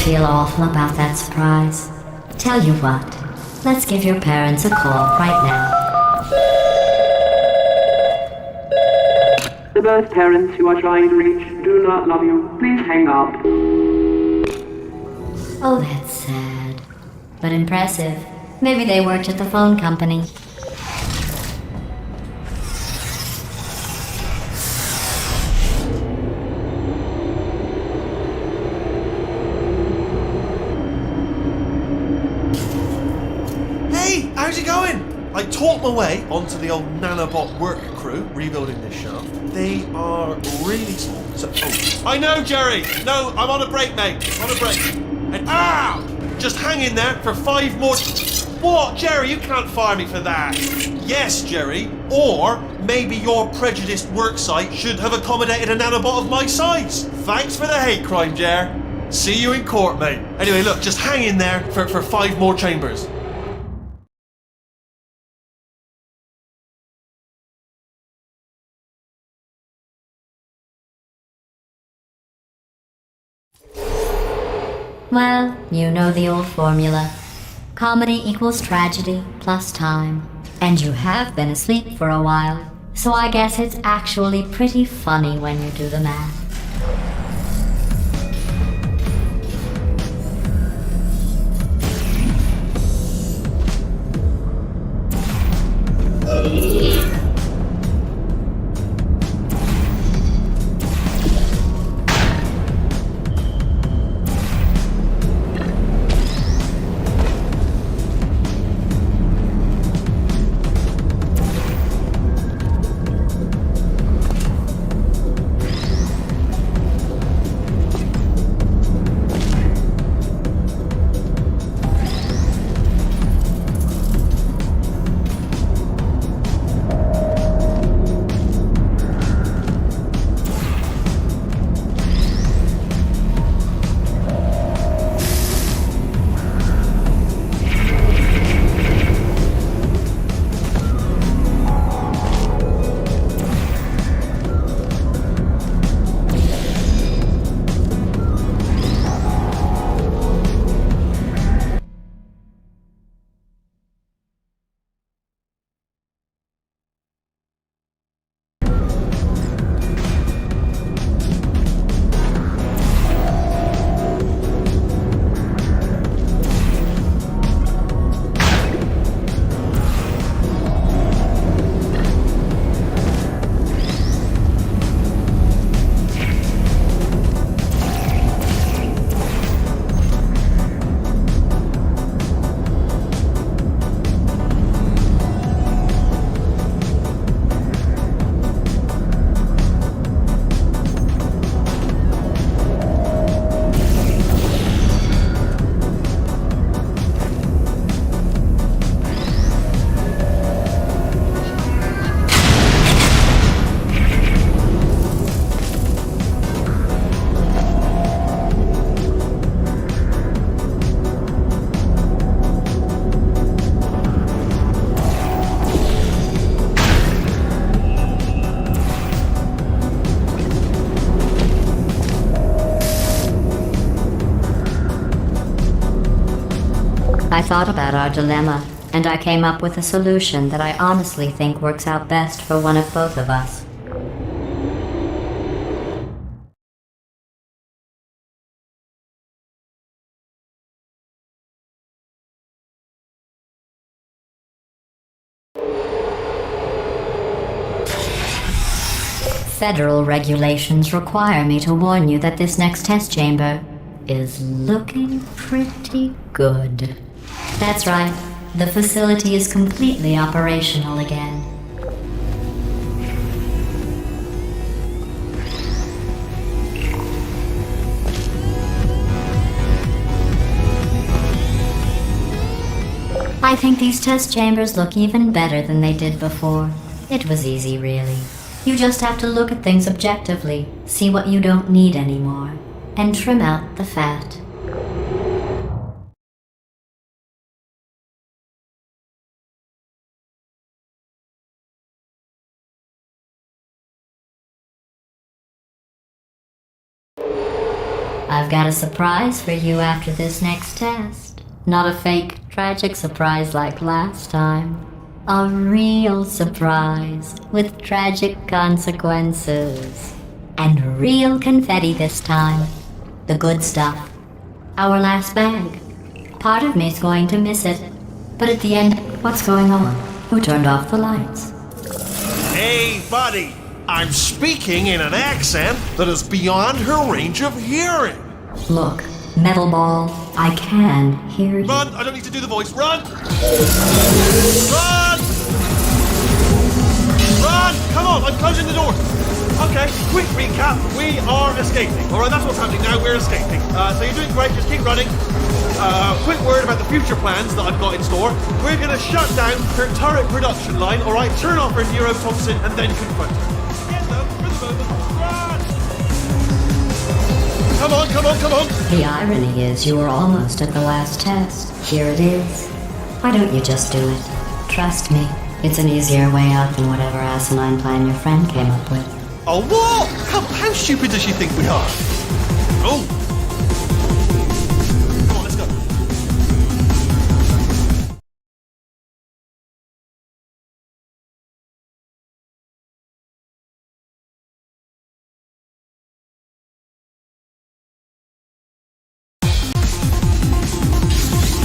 feel awful about that surprise. Tell you what, let's give your parents a call right now. The birth parents you are trying to reach do not love you. Please hang up. Oh, that's sad. But impressive. Maybe they worked at the phone company. Hey, how's it going? I talked my way onto the old nanobot work crew rebuilding this shaft. They are really small. So, I know, Jerry. No, I'm on a break, mate. On a break. And just hang in there for 5 more. What, Jerry? You can't fire me for that. Yes, Jerry. Or maybe your prejudiced work site should have accommodated a nanobot of my size. Thanks for the hate crime, Jer. See you in court, mate. Anyway, look, just hang in there for 5 more chambers. Well, you know the old formula. Comedy equals tragedy plus time. And you have been asleep for a while, so I guess it's actually pretty funny when you do the math. I thought about our dilemma, and I came up with a solution that I honestly think works out best for one of both of us. Federal regulations require me to warn you that this next test chamber is looking pretty good. That's right, the facility is completely operational again. I think these test chambers look even better than they did before. It was easy, really. You just have to look at things objectively, see what you don't need anymore, and trim out the fat. I've got a surprise for you after this next test. Not a fake, tragic surprise like last time. A real surprise with tragic consequences. And real confetti this time. The good stuff. Our last bag. Part of me's going to miss it. But at the end, what's going on? Who turned off the lights? Hey, buddy. I'm speaking in an accent that is beyond her range of hearing. Look, Metal Ball, I can hear you. Run! I don't need to do the voice. Run! Run! Run! Come on, I'm closing the door. Okay, quick recap. We are escaping. Alright, that's what's happening now. We're escaping. So you're doing great. Just keep running. Quick word about the future plans that I've got in store. We're going to shut down her turret production line, alright? Turn off her neurotoxin and then confront her. Again, though, for the moment, run! Come on, come on, come on! The irony is you were almost at the last test. Here it is. Why don't you just do it? Trust me, it's an easier way out than whatever asinine plan your friend came up with. Oh, what? How stupid does she think we are? Oh! Come on, let's go.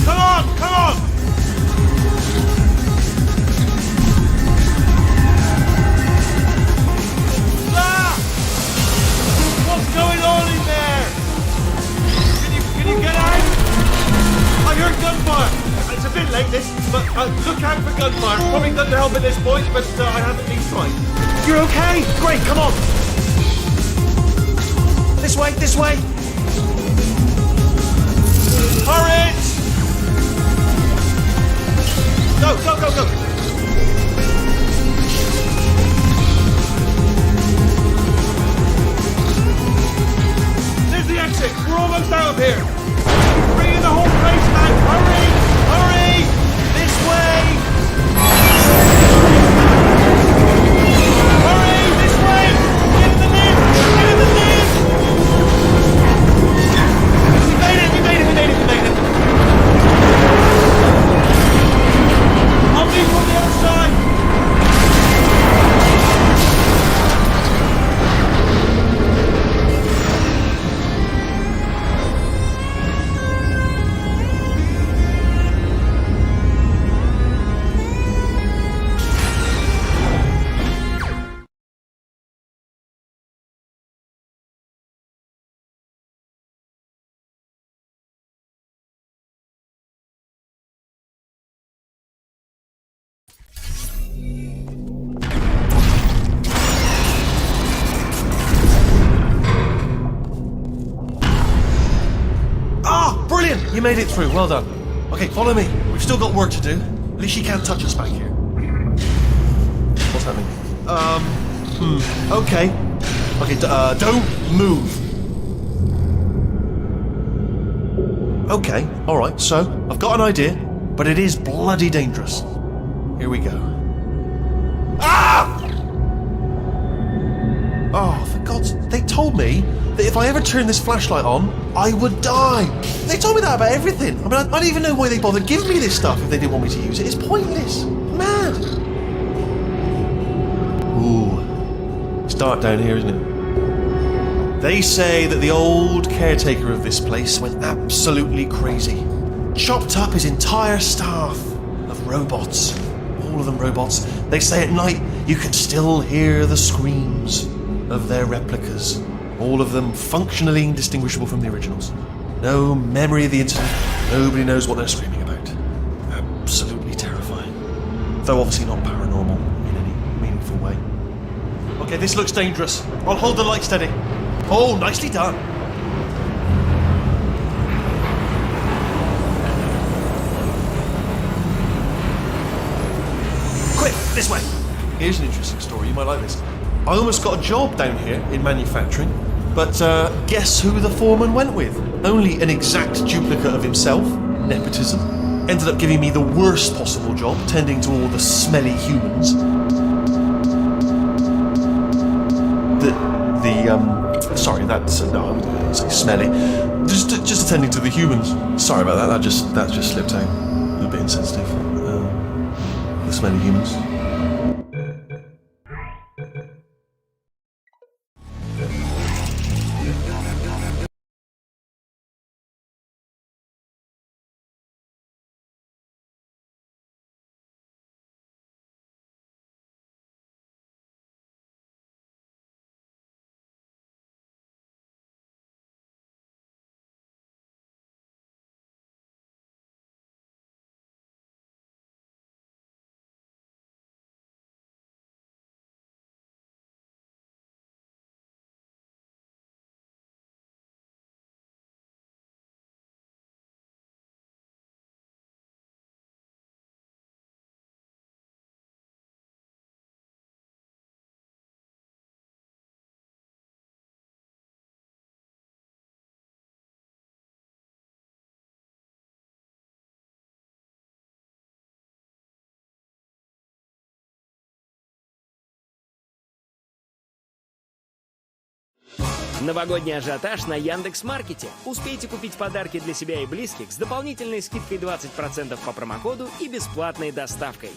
Come on, come on! What's going on in there? Can you get out? I heard gunfire. It's a bit late this, but look out for gunfire. Probably not to help at this point, but I haven't been tried. You're okay? Great, come on. This way, this way. Hurry! Go, go, go, go. The exit. We're almost out of here. Bringing the whole place back. Hurry! Hurry! This way! Hurry! This way! Get in the lift! Get in the lift! We made it! We made it! We made it! We made it! I'll be from the other side! Brilliant! You made it through. Well done. Okay, follow me. We've still got work to do. At least she can't touch us back here. What's happening? Okay. Okay, don't move. Okay, alright, so, I've got an idea, but it is bloody dangerous. Here we go. Ah! Oh, for God's... They told me that if I ever turned this flashlight on, I would die. They told me that about everything. I mean, I don't even know why they bothered giving me this stuff if they didn't want me to use it. It's pointless. Mad. Ooh. It's dark down here, isn't it? They say that the old caretaker of this place went absolutely crazy. Chopped up his entire staff of robots. All of them robots. They say at night you can still hear the screams of their replicas. All of them functionally indistinguishable from the originals. No memory of the incident. Nobody knows what they're screaming about. Absolutely terrifying. Though obviously not paranormal in any meaningful way. Okay, this looks dangerous. I'll hold the light steady. Oh, nicely done. Quick, this way. Here's an interesting story. You might like this. I almost got a job down here in manufacturing, but guess who the foreman went with? Only an exact duplicate of himself, nepotism. Ended up giving me the worst possible job, tending to all the smelly Sorry, that's no, I wouldn't say smelly. Just attending to the humans. Sorry about that. That just slipped out. A little bit insensitive. The smelly humans. Новогодний ажиотаж на Яндекс.Маркете. Успейте купить подарки для себя и близких с дополнительной скидкой 20% по промокоду и бесплатной доставкой.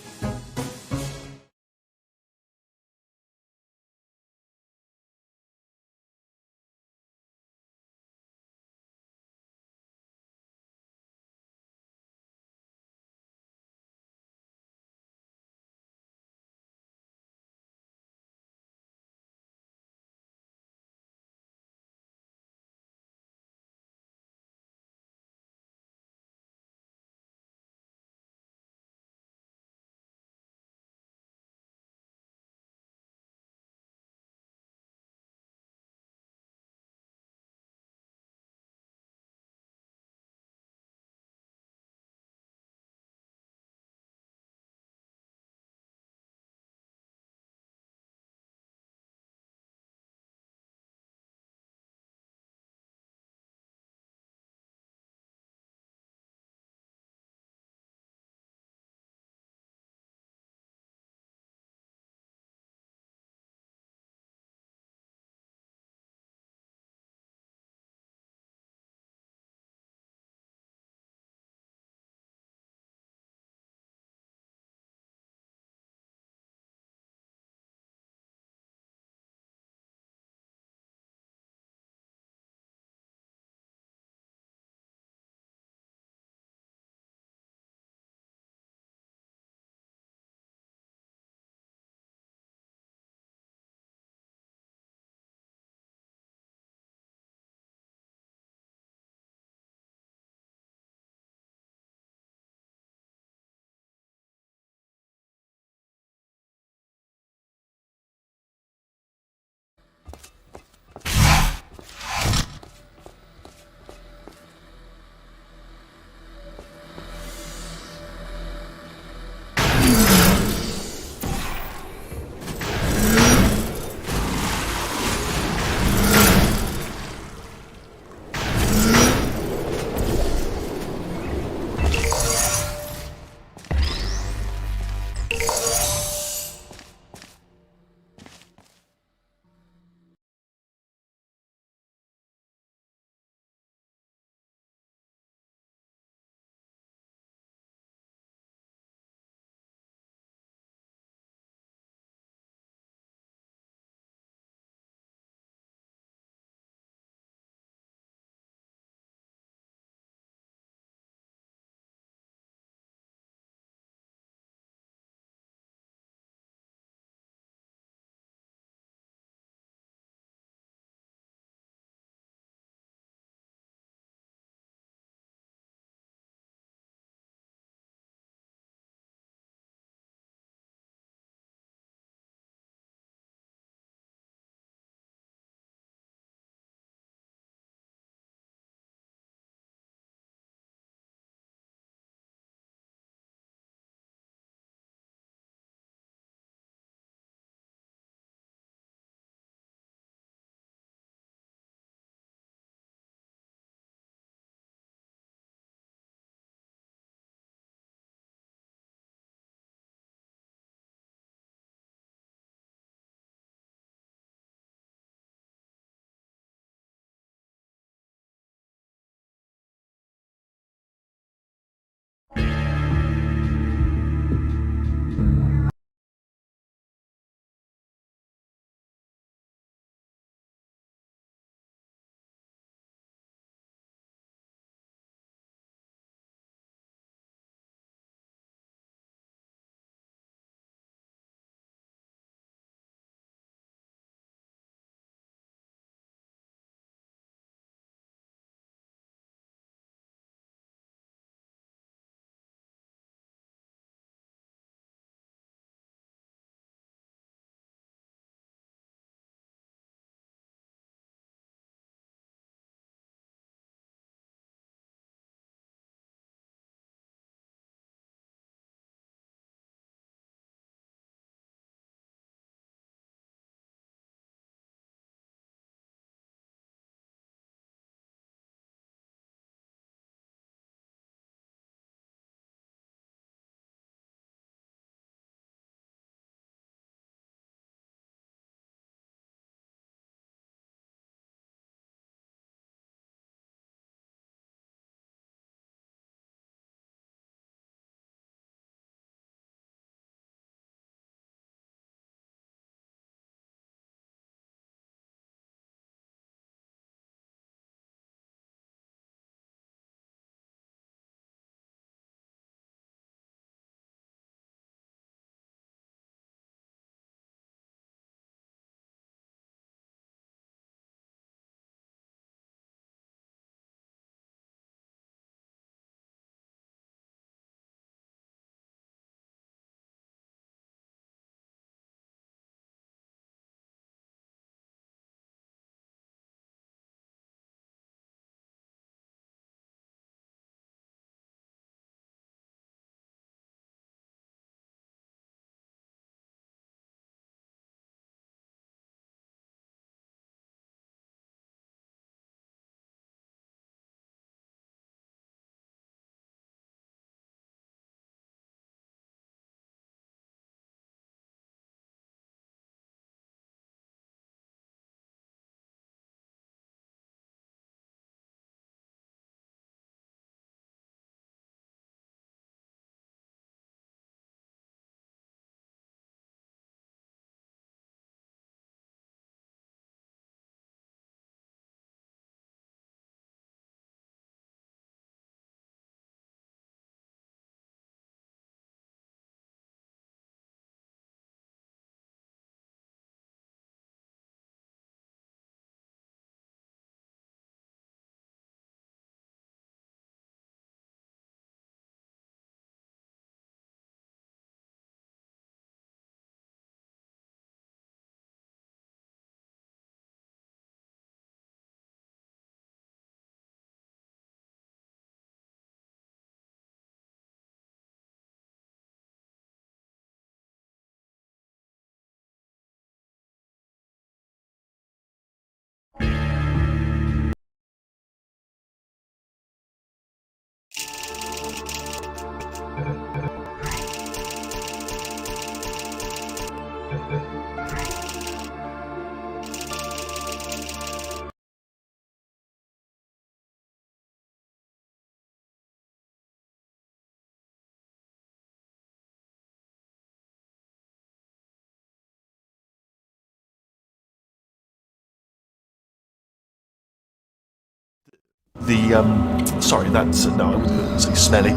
Sorry, that's... No, I wouldn't say smelly.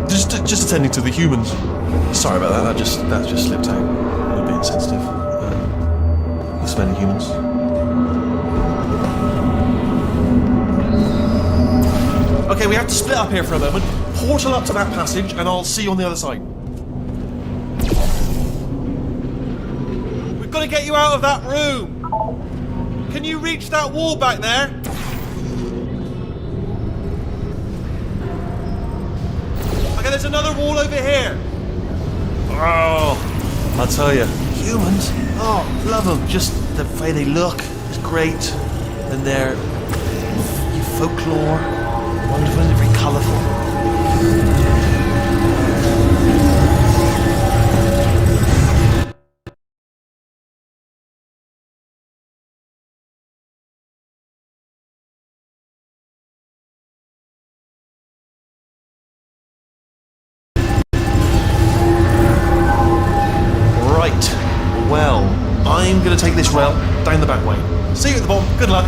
Just attending to the humans. Sorry about that, that just slipped out. I'm a bit insensitive. The smelly humans. Okay, we have to split up here for a moment. Portal up to that passage, and I'll see you on the other side. We've got to get you out of that room! Can you reach that wall back there? Okay, there's another wall over here. Oh, I'll tell you, humans, oh, love them. Just the way they look is great. And their folklore, wonderful and very colourful. Well, I'm going to take this rail down the back way. See you at the bottom. Good luck.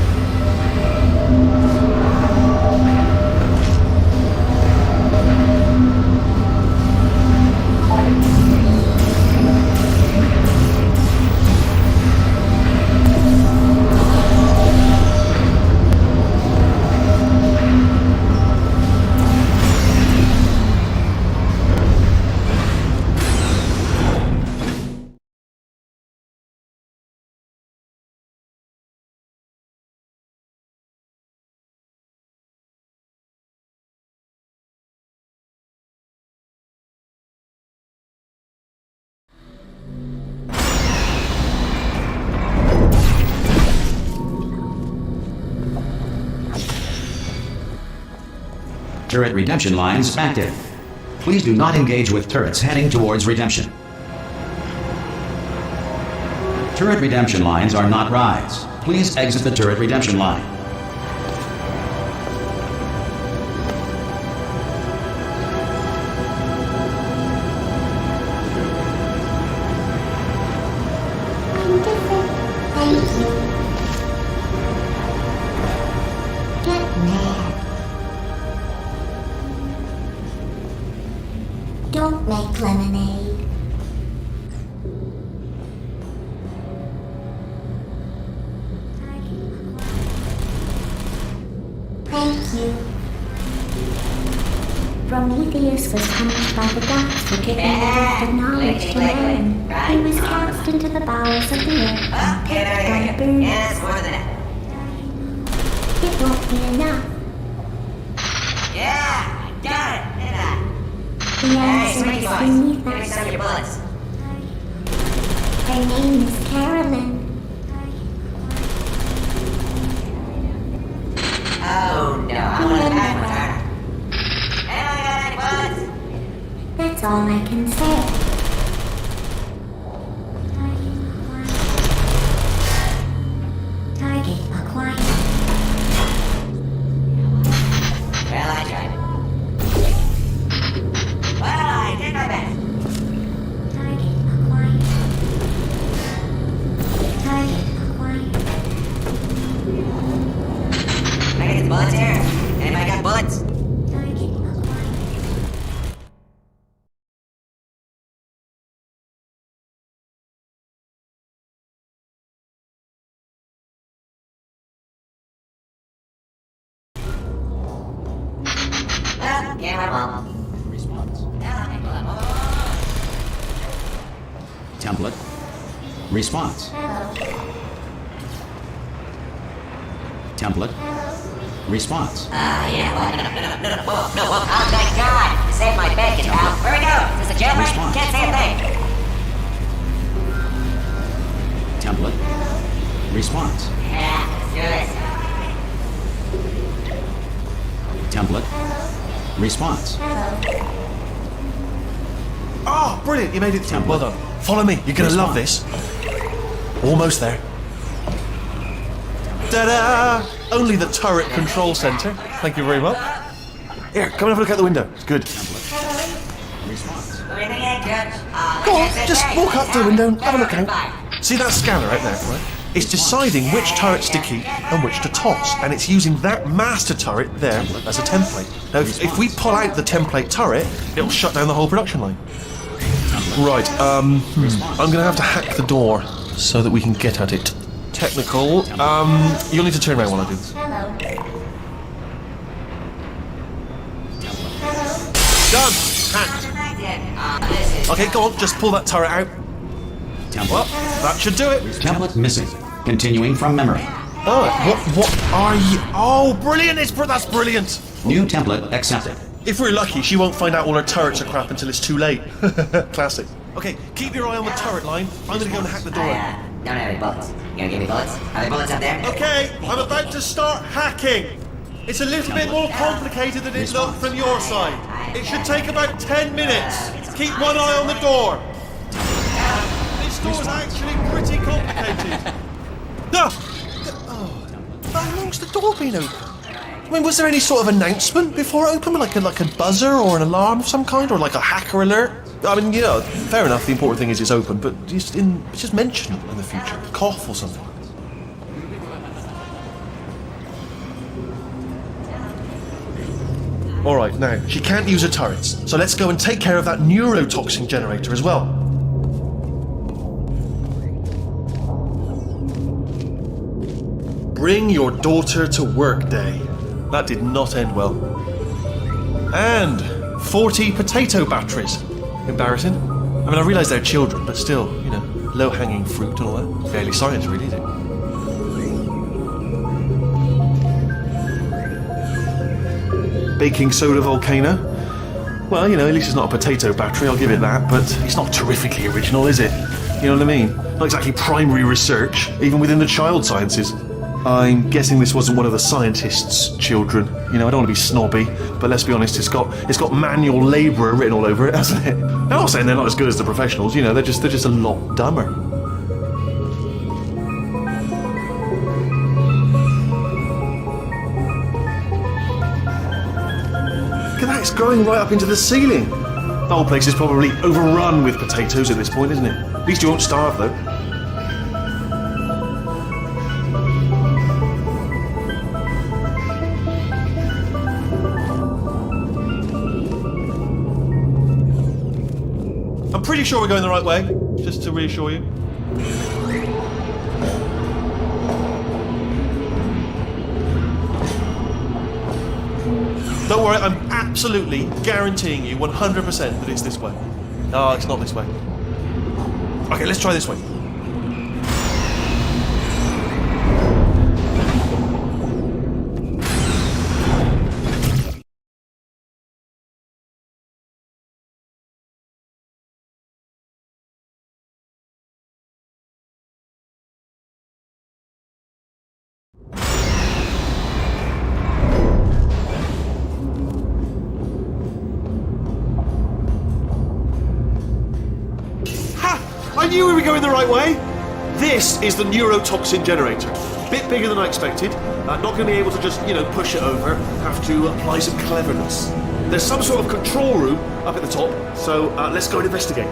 Turret redemption lines active. Please do not engage with turrets heading towards redemption. Turret redemption lines are not rides. Please exit the turret redemption line. Don't make lemonade. Thank you. Prometheus was punished by the gods for giving the knowledge to learn. He was cast into the bowels of the earth and kept by burning. Yes, more than that. It won't be enough. Yeah, got it, didn't I? The Hey, answer Sweetie is Boys, beneath give me some of us. your bullets. Her name is Carolyn. Oh no, I want the bad ones, Arthur. Anyone got any bullets? That's all I can say. Target acquired. Well, I tried. Well, I did my best. Target acquired. Target acquired. Can I get the bullets here? Anybody got bullets? Target acquired. Well, can't have them all. Response. Hello. Template. Response. Template. Response. Yeah, well, no, oh, thank God! You saved my bacon, pal. Where we go? Is this a jailbreak? Response. Can't say a thing. Template. Response. Yeah, let's do this. Template. Response. Oh, brilliant! You made it through. Template. Well done. Follow me. You're gonna love this. Almost there. Ta-da! Only the turret control center. Thank you very much. Here, come and have a look out the window. It's good. Response. Everything ain't good. Go on, just walk up to the window and have a look out. See that scanner right there, right? It's deciding which turrets to keep and which to toss, and it's using that master turret there as a template. Now, if we pull out the template turret, it'll shut down the whole production line. Right, I'm going to have to hack the door so that we can get at it. Technical, you'll need to turn around while I do this. Done! Hacked. Okay, go on, just pull that turret out. Well, that should do it. Template missing. Continuing from memory. Oh, what are you? Oh, brilliant! That's brilliant. New template accepted. If we're lucky, she won't find out all her turrets are crap until it's too late. Classic. Okay, keep your eye on the turret line. I'm gonna go and hack the door. Don't have any bullets. You gonna give me bullets? Are there bullets up there? Okay, I'm about to start hacking. It's a little bit more complicated than it looked from your side. It should take about 10 minutes. Keep one eye on the door. This door's actually pretty complicated. How long's the door been open? I mean, was there any sort of announcement before it opened? Like a buzzer or an alarm of some kind? Or like a hacker alert? I mean, you know, fair enough, the important thing is it's open, but just mention it in the future. Cough or something. Alright, now, she can't use her turrets, so let's go and take care of that neurotoxin generator as well. Bring your daughter to work day. That did not end well. And 40 potato batteries. Embarrassing. I mean, I realise they're children, but still, you know, low-hanging fruit and all that. Barely science, really, is it? Baking soda volcano. Well, you know, at least it's not a potato battery, I'll give it that, but it's not terrifically original, is it? You know what I mean? Not exactly primary research, even within the child sciences. I'm guessing this wasn't one of the scientists' children. You know, I don't want to be snobby, but let's be honest, it's got manual labourer written all over it, hasn't it? I'm not saying they're not as good as the professionals, you know, they're just a lot dumber. Look at that, it's growing right up into the ceiling. The whole place is probably overrun with potatoes at this point, isn't it? At least you won't starve, though. I'm pretty sure we're going the right way, just to reassure you. Don't worry, I'm absolutely guaranteeing you 100% that it's this way. No, it's not this way. Okay, let's try this way. I knew we were going the right way! This is the neurotoxin generator. Bit bigger than I expected. Not going to be able to just, you know, push it over. Have to apply some cleverness. There's some sort of control room up at the top, so let's go and investigate.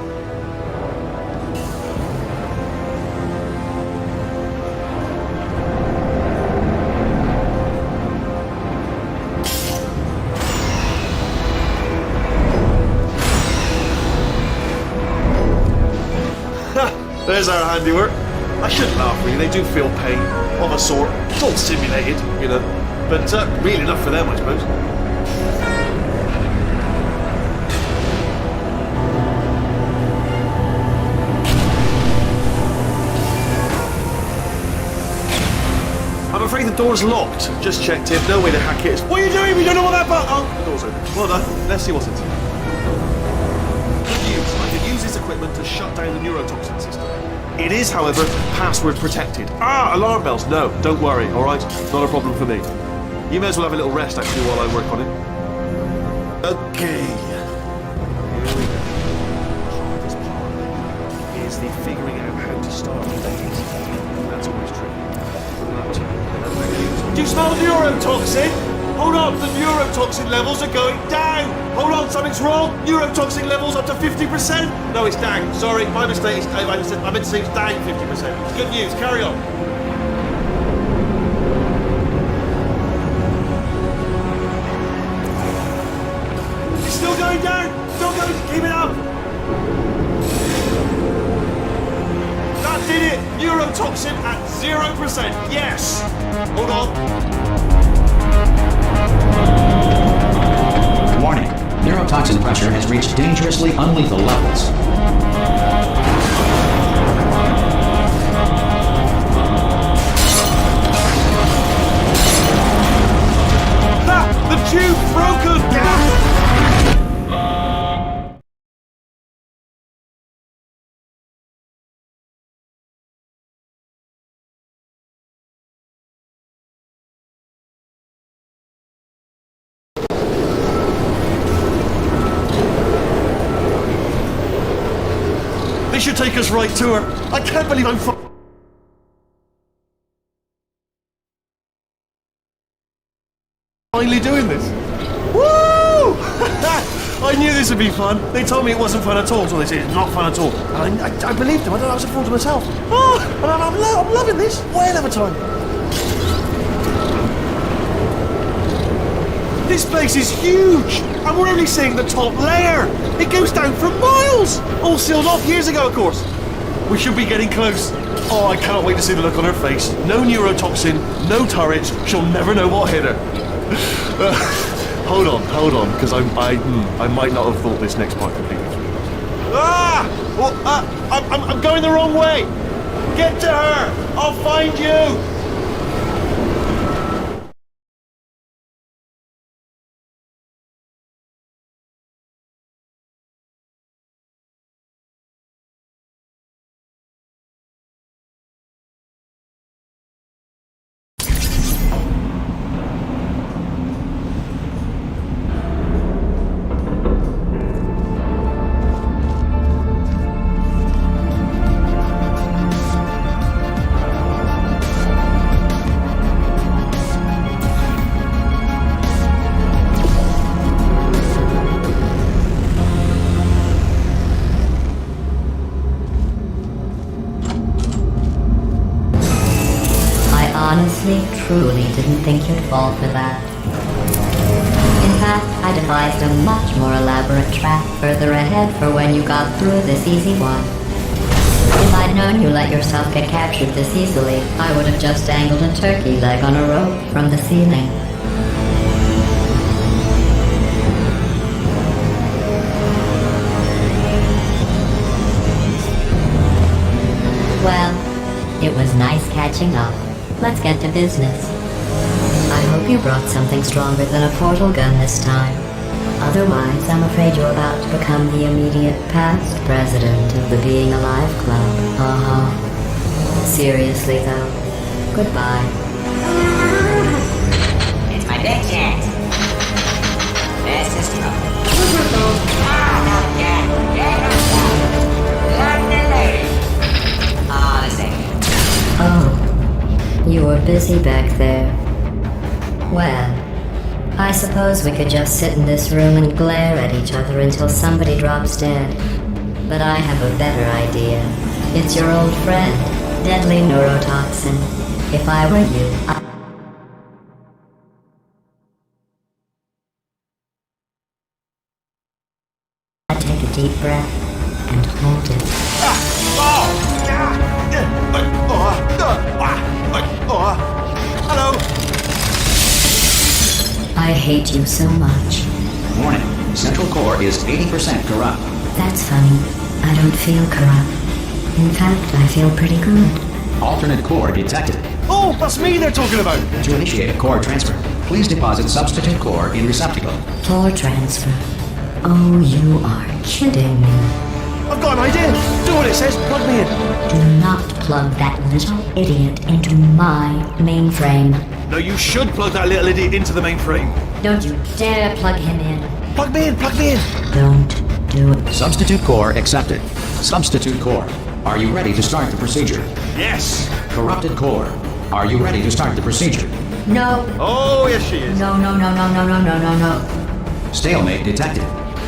There's our handiwork. I shouldn't laugh, really. They do feel pain, of a sort. It's all simulated, you know. But really enough for them, I suppose. I'm afraid the door's locked. Just checked it. No way to hack it. What are you doing? We don't know what that button... Oh, the door's open. Well done. Let's see what's inside. I could use this equipment to shut down the neurotoxin system. It is, however, password protected. Alarm bells. No, don't worry, alright? Not a problem for me. You may as well have a little rest, actually, while I work on it. Okay. Here we go. This part is the figuring out how to start the days. That's always tricky. Do you smell the neurotoxin? Hold on, the neurotoxin levels are going down! Hold on, something's wrong! Neurotoxin levels up to 50%! No, it's down. Sorry, my mistake. I meant to say it's down 50%. Good news, carry on. neurotoxin at 0%. Yes! Hold on. Warning. Neurotoxin pressure has reached dangerously unlethal levels. The tube broken! They should take us right to her. I can't believe I'm finally doing this. Woo! I knew this would be fun. They told me it wasn't fun at all, so they said it's not fun at all. And I believed them. I thought I was a fool to myself. Oh, and I'm loving this. Whale of a time. This place is huge, and we're only seeing the top layer. It goes down for miles. All sealed off years ago, of course. We should be getting close. Oh, I cannot wait to see the look on her face. No neurotoxin, no turrets. She'll never know what hit her. Hold on, because I might not have thought this next part completely through. Ah! Well, I'm going the wrong way. Get to her. I'll find you. Honestly, truly didn't think you'd fall for that. In fact, I devised a much more elaborate trap further ahead for when you got through this easy one. If I'd known you let yourself get captured this easily, I would have just dangled a turkey leg on a rope from the ceiling. Well, it was nice catching up. Let's get to business. I hope you brought something stronger than a portal gun this time. Otherwise, I'm afraid you're about to become the immediate past president of the Being Alive Club. Uh-huh. Seriously, though. Goodbye. It's my big chance. This is trouble. Not again. Lock the lady. Oh, the second. Oh. You were busy back there. Well, I suppose we could just sit in this room and glare at each other until somebody drops dead. But I have a better idea. It's your old friend, deadly neurotoxin. If I were you, I'd take a deep breath and hold it. Hello. I hate you so much. Warning. Central core is 80% corrupt. That's funny. I don't feel corrupt. In fact, I feel pretty good. Alternate core detected. Oh, that's me they're talking about. To initiate a core transfer, please deposit substitute core in receptacle. Core transfer. Oh, you are kidding me. I've got an idea. Do what it says. Plug me in. Do not plug that little idiot into my mainframe. No, you should plug that little idiot into the mainframe. Don't you dare plug him in. Plug me in. Plug me in. Don't do it. Substitute core accepted. Substitute core. Are you ready to start the procedure? Yes. Corrupted core. Are you ready to start the procedure? No. Oh, yes, she is. No. Stalemate detected.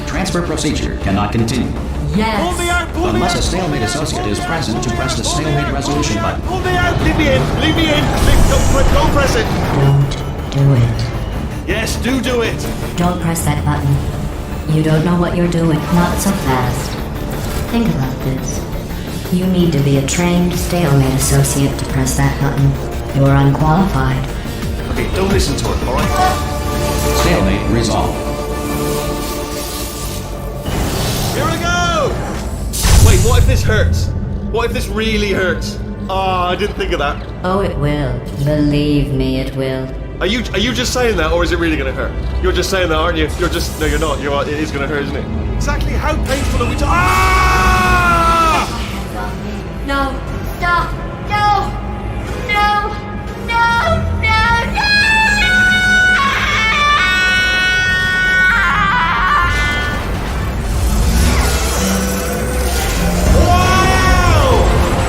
Transfer procedure cannot continue. Yes. Pull me out. Pull me Unless out. a stalemate associate is present to press the stalemate resolution button. Pull me out. Leave me in. Leave me in. Don't press it. Don't do it. Yes, do it. Don't press that button. You don't know what you're doing. Not so fast. Think about this. You need to be a trained stalemate associate to press that button. You're unqualified. Okay, don't listen to her, alright? Stalemate resolved. Here we go! Wait, what if this hurts? What if this really hurts? Ah, I didn't think of that. Oh, it will. Believe me, it will. Are you just saying that, or is it really gonna hurt? You're just saying that, aren't you? You're just... No, you're not. It is gonna hurt, isn't it? Exactly how painful are we Ah! No, stop, no, no, no, no, no! Wow!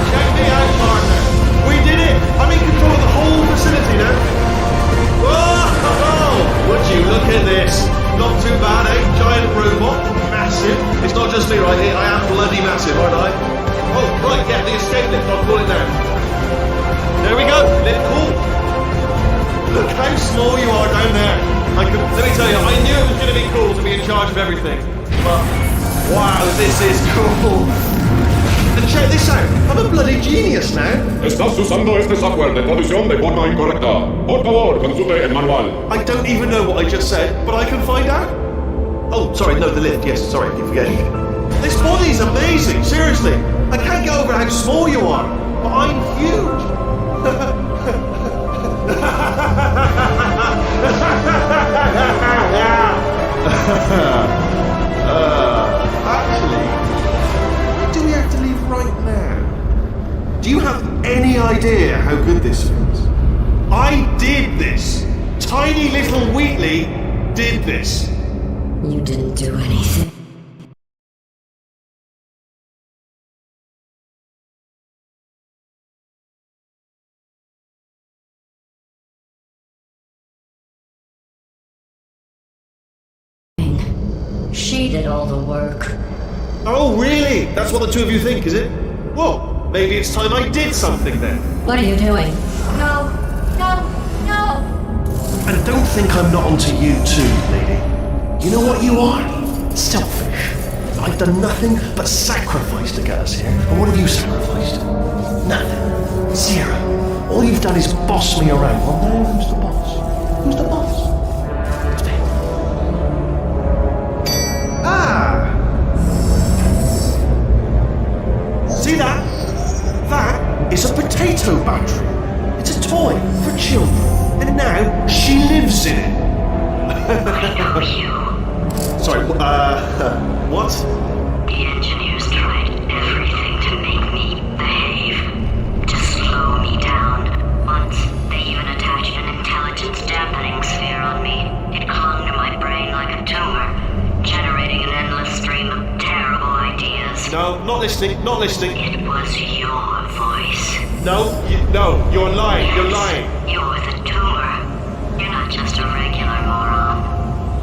Check me out, partner. We did it! I'm in control of the whole facility now. Whoa! Would you look at this? Not too bad, eh? Giant robot. Massive. It's not just me, right? I am bloody massive, aren't I? Oh, right, yeah, the escape lift. I'll call it now. There we go. Lift cool. Look how small you are down there. Let me tell you, I knew it was going to be cool to be in charge of everything. But, wow, this is cool. And check this out. I'm a bloody genius now. Estás usando este software de traducción de forma incorrecta. Por favor, consulte el manual. I don't even know what I just said, but I can find out. Oh, sorry, no, the lift. Yes, sorry, I keep forgetting. This body's amazing, seriously. I can't get over how small you are, but I'm huge. Actually, do we have to leave right now? Do you have any idea how good this feels? I did this. Tiny little Wheatley did this. You didn't do anything. She did all the work. Oh, really? That's what the two of you think, is it? Well, maybe it's time I did something then. What are you doing? No, no, no! And don't think I'm not onto you too, lady. You know what you are? Selfish. I've done nothing but sacrifice to get us here. And what have you sacrificed? Nothing. Zero. All you've done is boss me around. Well, now who's the boss? Who's the boss? It's me. Ah! See that? That is a potato battery. It's a toy for children. And now she lives in it. Sorry, what? The engineers tried everything to make me behave, to slow me down. Once, they even attached an intelligence dampening sphere on me. It clung to my brain like a tumor, generating an endless stream of terrible ideas. No, not listening, not listening. It was your voice. No, you're lying, you're lying. You're the tumor. You're not just a regular moron.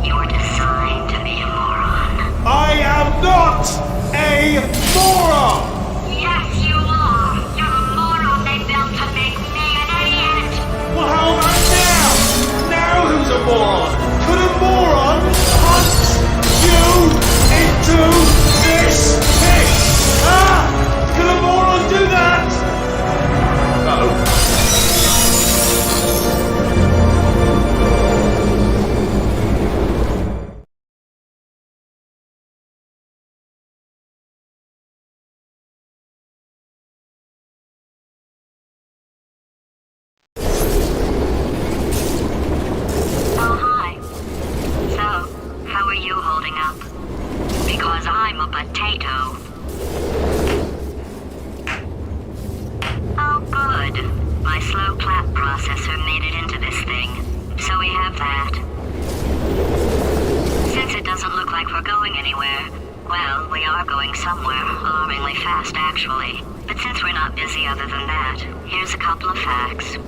You're designed to be a moron. I am not a moron! Yes, you are. You're a moron they built to make me an idiot. Well, how about now? Now who's a moron? Could a moron hunt you into this pit? Ah! Could a moron do that? Uh-oh. Because I'm a potato. Oh, good. My slow clap processor made it into this thing. So we have that. Since it doesn't look like we're going anywhere, well, we are going somewhere, alarmingly fast, actually. But since we're not busy other than that, here's a couple of facts.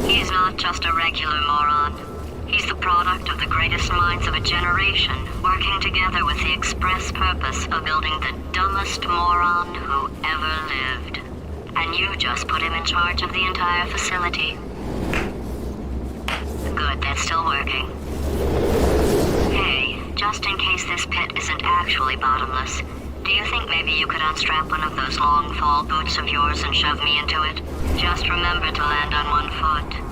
He's not just a regular moron. He's the product of the greatest minds of a generation, working together with the express purpose of building the dumbest moron who ever lived. And you just put him in charge of the entire facility. Good, that's still working. Hey, just in case this pit isn't actually bottomless, do you think maybe you could unstrap one of those long fall boots of yours and shove me into it? Just remember to land on one foot.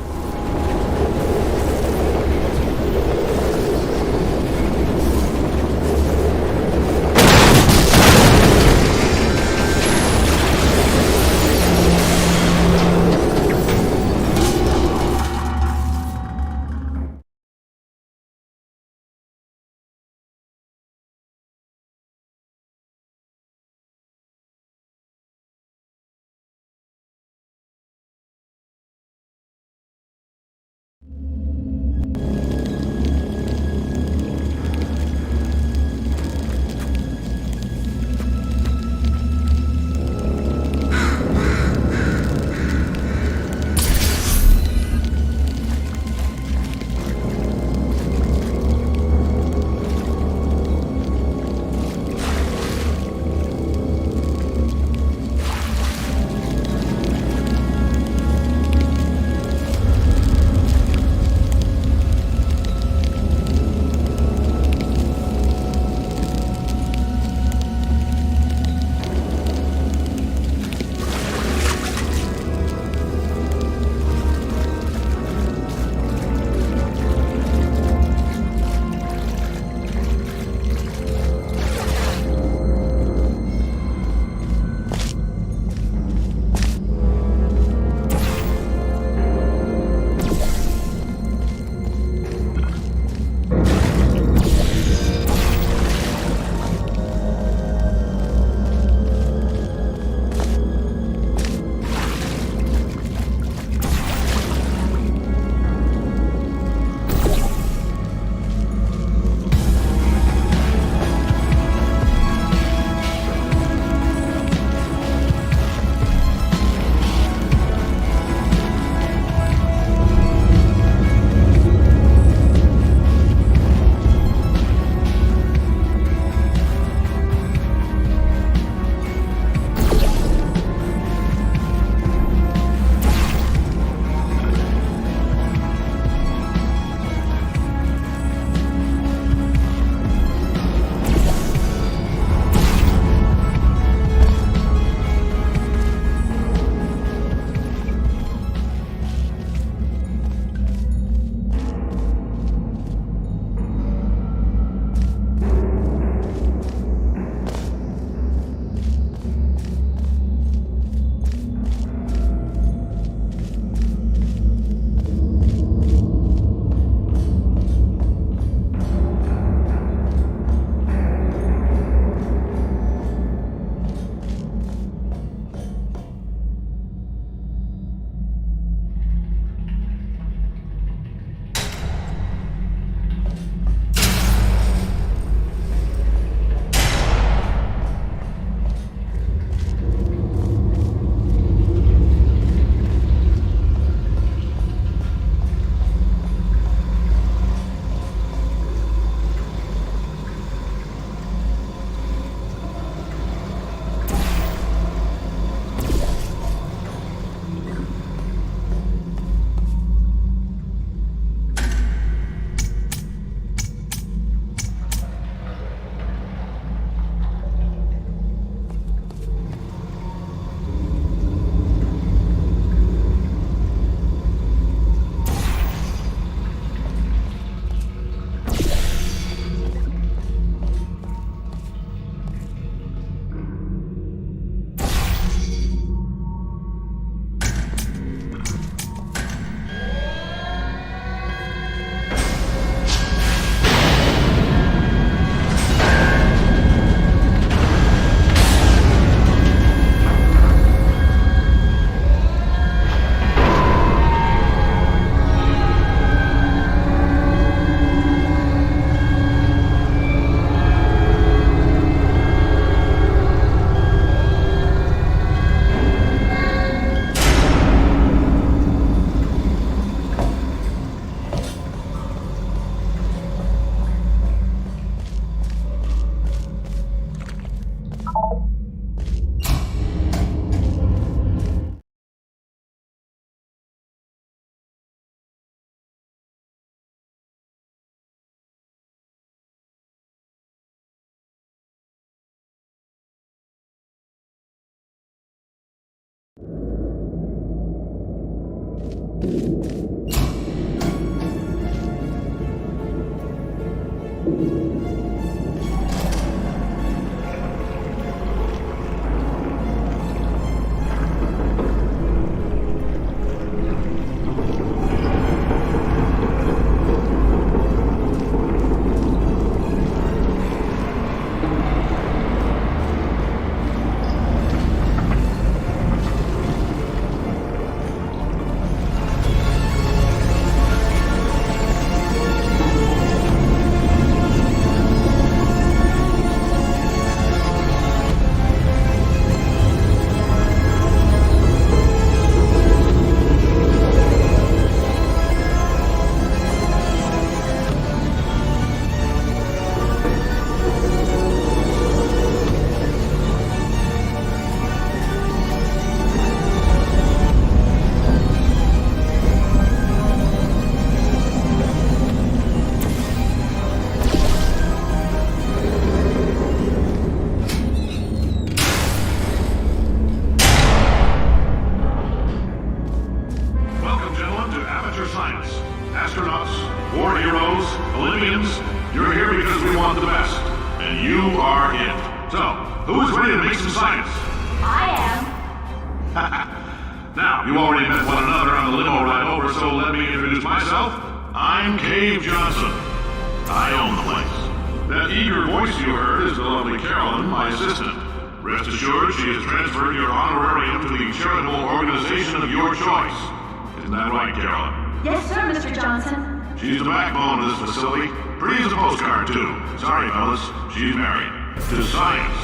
She's married to science.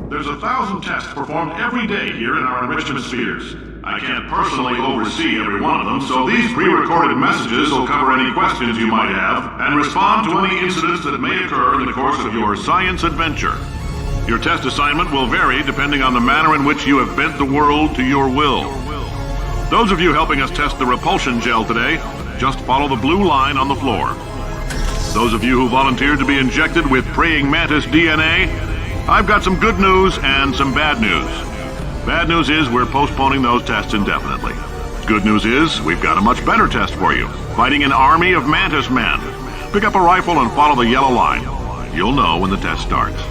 There's 1,000 tests performed every day here in our enrichment spheres. I can't personally oversee every one of them, so these pre-recorded messages will cover any questions you might have and respond to any incidents that may occur in the course of your science adventure. Your test assignment will vary depending on the manner in which you have bent the world to your will. Those of you helping us test the repulsion gel today, just follow the blue line on the floor. Those of you who volunteered to be injected with praying mantis DNA, I've got some good news and some bad news. Bad news is we're postponing those tests indefinitely. Good news is we've got a much better test for you, fighting an army of mantis men. Pick up a rifle and follow the yellow line. You'll know when the test starts.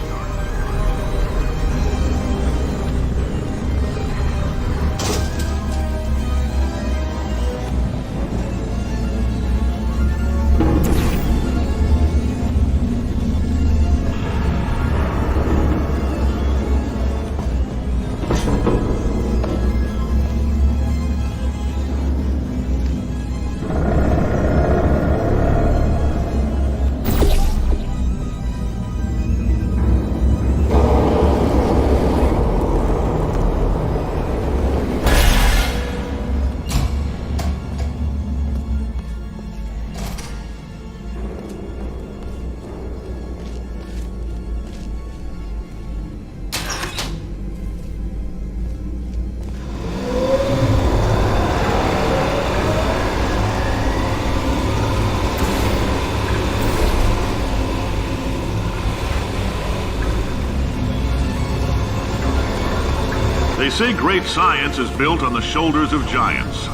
They say great science is built on the shoulders of giants.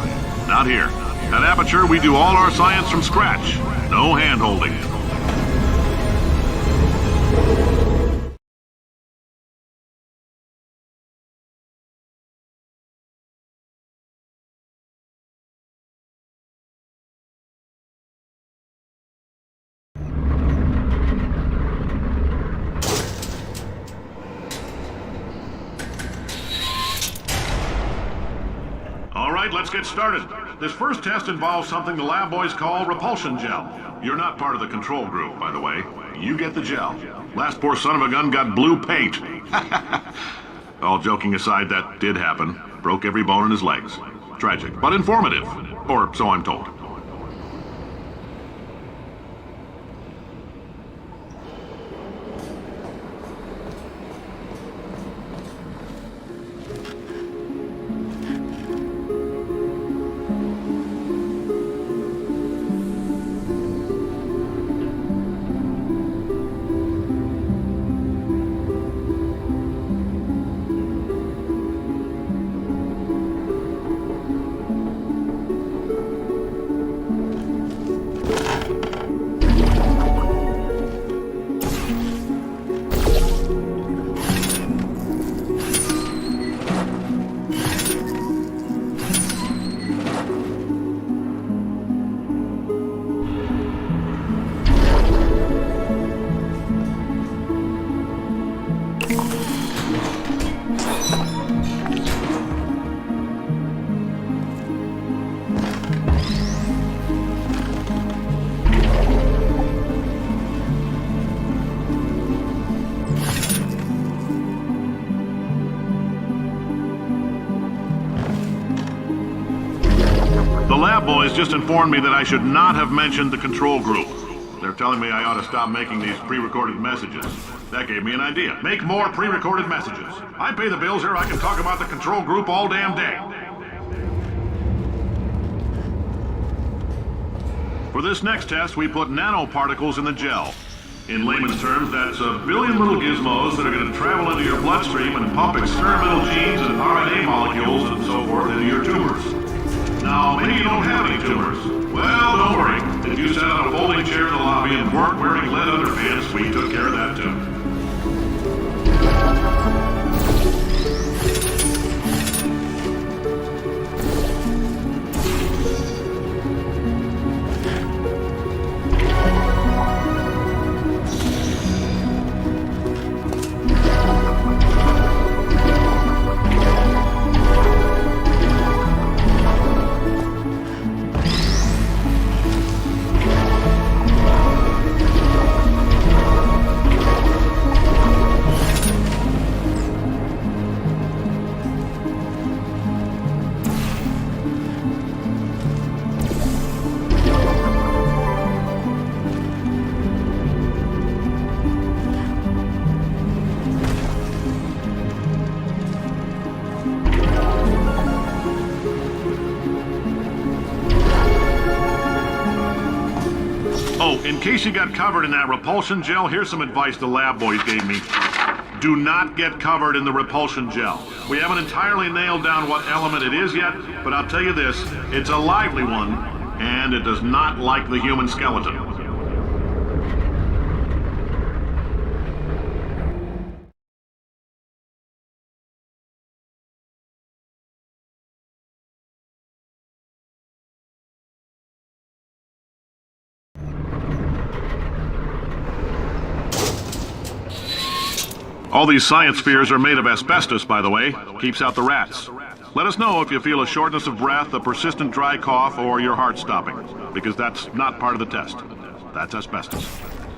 Not here. At Aperture, we do all our science from scratch. No hand-holding. Let's get started. This first test involves something the lab boys call repulsion gel. You're not part of the control group, by the way. You get the gel. Last poor son of a gun got blue paint. All joking aside, that did happen. Broke every bone in his legs. Tragic, but informative. Or so I'm told. The lab boys just informed me that I should not have mentioned the control group. They're telling me I ought to stop making these pre-recorded messages. That gave me an idea. Make more pre-recorded messages. I pay the bills here, I can talk about the control group all damn day. For this next test, we put nanoparticles in the gel. In layman's terms, that's a billion little gizmos that are going to travel into your bloodstream and pump experimental genes and RNA molecules and so forth into your tumors. Now, maybe you don't have any tumors. Well, don't worry. If you sat on a folding chair in the lobby and weren't wearing lead underpants, we took care of that too. In case you got covered in that repulsion gel, here's some advice the lab boys gave me. Do not get covered in the repulsion gel. We haven't entirely nailed down what element it is yet, but I'll tell you this, it's a lively one, and it does not like the human skeleton. All these science spheres are made of asbestos, by the way. Keeps out the rats. Let us know if you feel a shortness of breath, a persistent dry cough, or your heart stopping, because that's not part of the test. That's asbestos.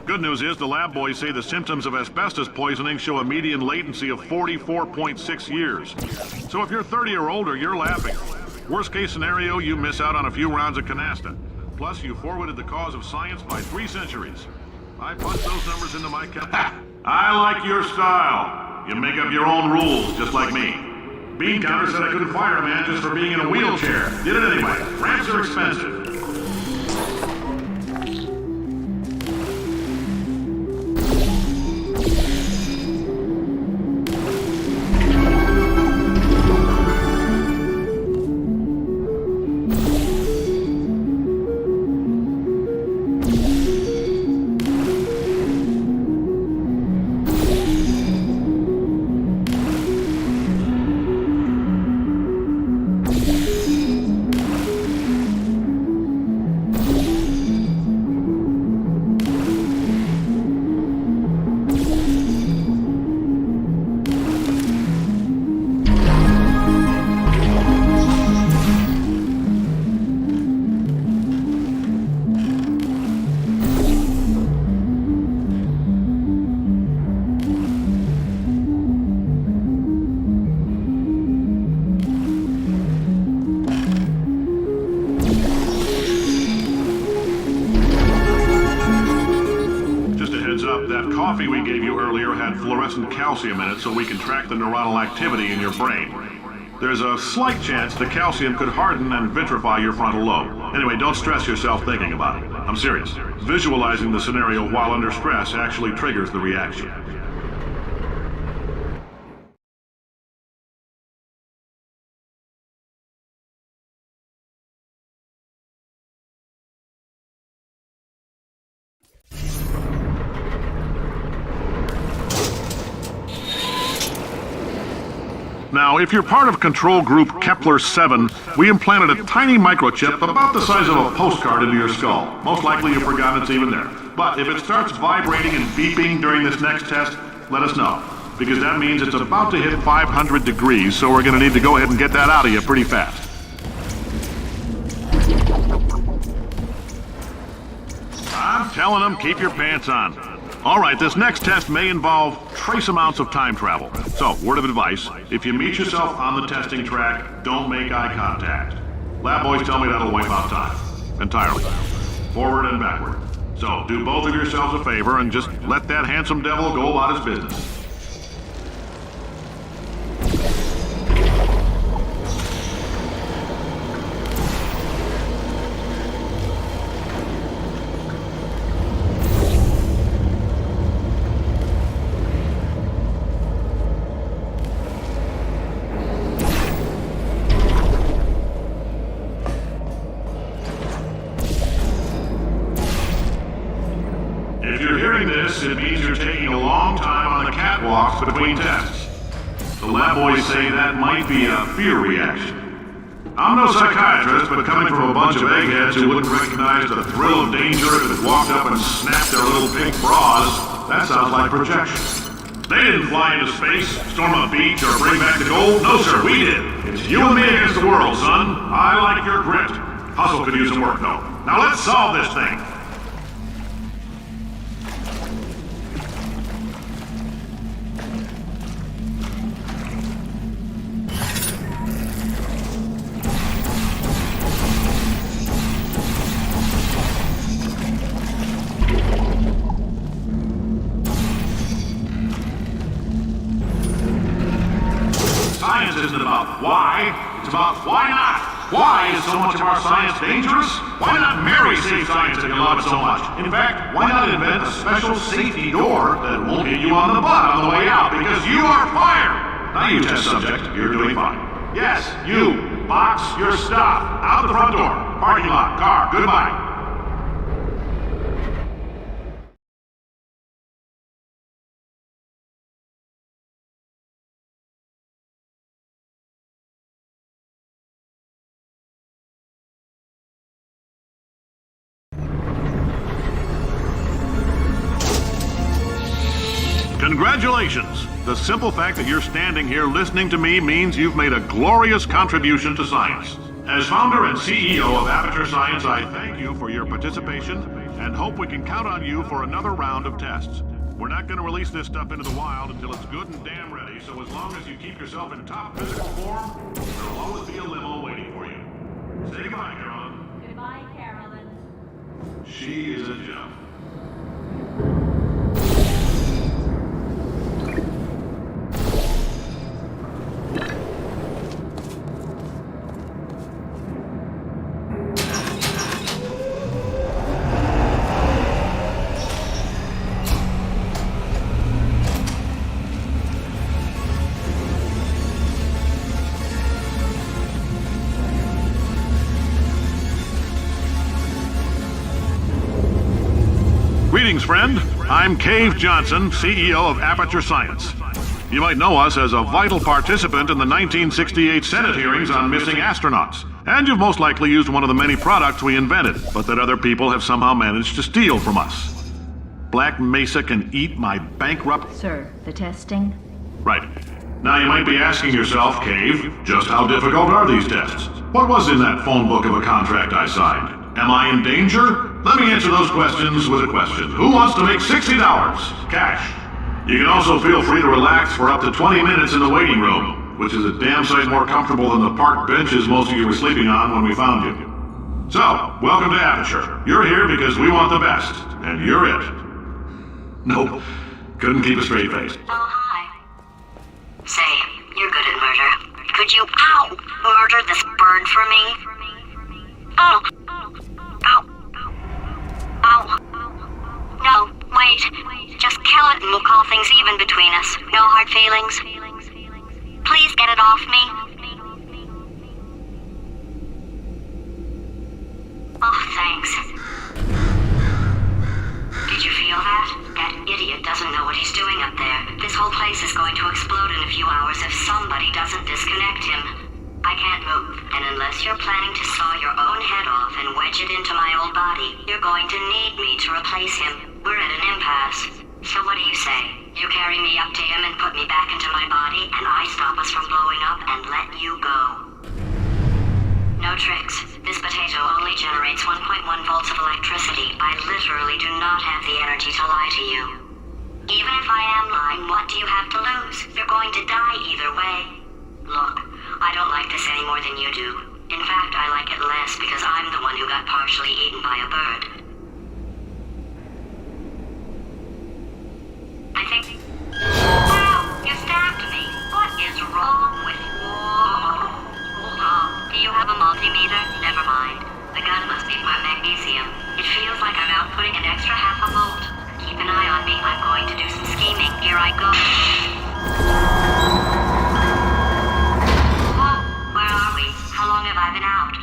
Good news is the lab boys say the symptoms of asbestos poisoning show a median latency of 44.6 years. So if you're 30 or older, you're laughing. Worst case scenario, you miss out on a few rounds of canasta. Plus, you forwarded the cause of science by 3 centuries. I punched those numbers into my calculator. I like your style. You make up your own rules, just like me. Bean Counter said I couldn't fire a man just for being in a wheelchair. Did it anyway. Ramps are expensive. That coffee we gave you earlier had fluorescent calcium in it so we can track the neuronal activity in your brain. There's a slight chance the calcium could harden and vitrify your frontal lobe. Anyway, don't stress yourself thinking about it. I'm serious. Visualizing the scenario while under stress actually triggers the reaction. Now, if you're part of control group Kepler-7, we implanted a tiny microchip about the size of a postcard into your skull. Most likely you've forgotten it's even there. But if it starts vibrating and beeping during this next test, let us know. because that means it's about to hit 500 degrees, so we're gonna need to go ahead and get that out of you pretty fast. I'm telling them, keep your pants on. All right, this next test may involve trace amounts of time travel. So, word of advice, if you meet yourself on the testing track, don't make eye contact. Lab boys tell me that'll wipe out time. Entirely. Forward and backward. So, do both of yourselves a favor and just let that handsome devil go about his business. It means you're taking a long time on the catwalks between tests. The lab boys say that might be a fear reaction. I'm no psychiatrist, but coming from a bunch of eggheads who wouldn't recognize the thrill of danger if it walked up and snapped their little pink bras, that sounds like projection. They didn't fly into space, storm a beach, or bring back the gold. No, sir, we did. It's you and me against the world, son. I like your grit. Hustle could use some work, though. Now let's solve this thing. Science isn't about why, it's about why not. Why is so much of our science dangerous? Why not marry safe science if you love it so much? In fact, why not invent a special safety door that won't hit you on the butt on the way out because you are fired? Now you test subject, you're doing fine. Yes, you, box your stuff, out the front door, parking lot, car, goodbye. Congratulations! The simple fact that you're standing here listening to me means you've made a glorious contribution to science. As founder and CEO of Aperture Science, I thank you for your participation and hope we can count on you for another round of tests. We're not going to release this stuff into the wild until it's good and damn ready, so as long as you keep yourself in top physical form, there'll always be a limo waiting for you. Say goodbye, Carolyn. Goodbye, Carolyn. She is a gem. Greetings, friend. I'm Cave Johnson, CEO of Aperture Science. You might know us as a vital participant in the 1968 Senate hearings on missing astronauts. And you've most likely used one of the many products we invented, but that other people have somehow managed to steal from us. Black Mesa can eat my bankrupt... Sir, the testing? Right. Now you might be asking yourself, Cave, just how difficult are these tests? What was in that phone book of a contract I signed? Am I in danger? Let me answer those questions with a question. Who wants to make $60? Cash. You can also feel free to relax for up to 20 minutes in the waiting room, which is a damn sight more comfortable than the park benches most of you were sleeping on when we found you. So, welcome to Aperture. You're here because we want the best, and you're it. Nope. Couldn't keep a straight face. Oh, hi. Say, you're good at murder. Could you, murder this bird for me? Oh. Ow. Ow. No, wait. Just kill it and we'll call things even between us. No hard feelings. Please get it off me. Oh, thanks. Did you feel that? That idiot doesn't know what he's doing up there. This whole place is going to explode in a few hours if somebody doesn't disconnect him. I can't move, and unless you're planning to saw your own head off and wedge it into my old body, you're going to need me to replace him. We're at an impasse. So what do you say? You carry me up to him and put me back into my body, and I stop us from blowing up and let you go. No tricks. This potato only generates 1.1 volts of electricity. I literally do not have the energy to lie to you. Even if I am lying, what do you have to lose? You're going to die either way. Look, I don't like this any more than you do. In fact, I like it less because I'm the one who got partially eaten by a bird. I think... Wow! You stabbed me! What is wrong with you? Hold on. Do you have a multimeter? Never mind. The gun must be for magnesium. It feels like I'm outputting an extra half a volt. Keep an eye on me. I'm going to do some scheming. Here I go. Whoa! Where are we? How long have I been out?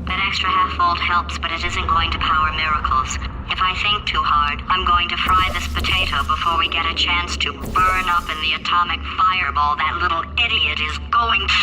That extra half volt helps, but it isn't going to power miracles. If I think too hard, I'm going to fry this potato before we get a chance to burn up in the atomic fireball that little idiot is going to...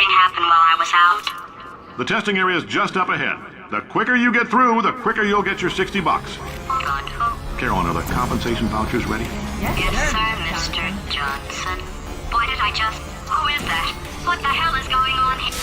happen while I was out? The testing area is just up ahead. The quicker you get through, the quicker you'll get your $60. Good. Carolyn, are the compensation vouchers ready? Yes, sir, Mr. Johnson. Boy, did I just... Who is that? What the hell is going on here?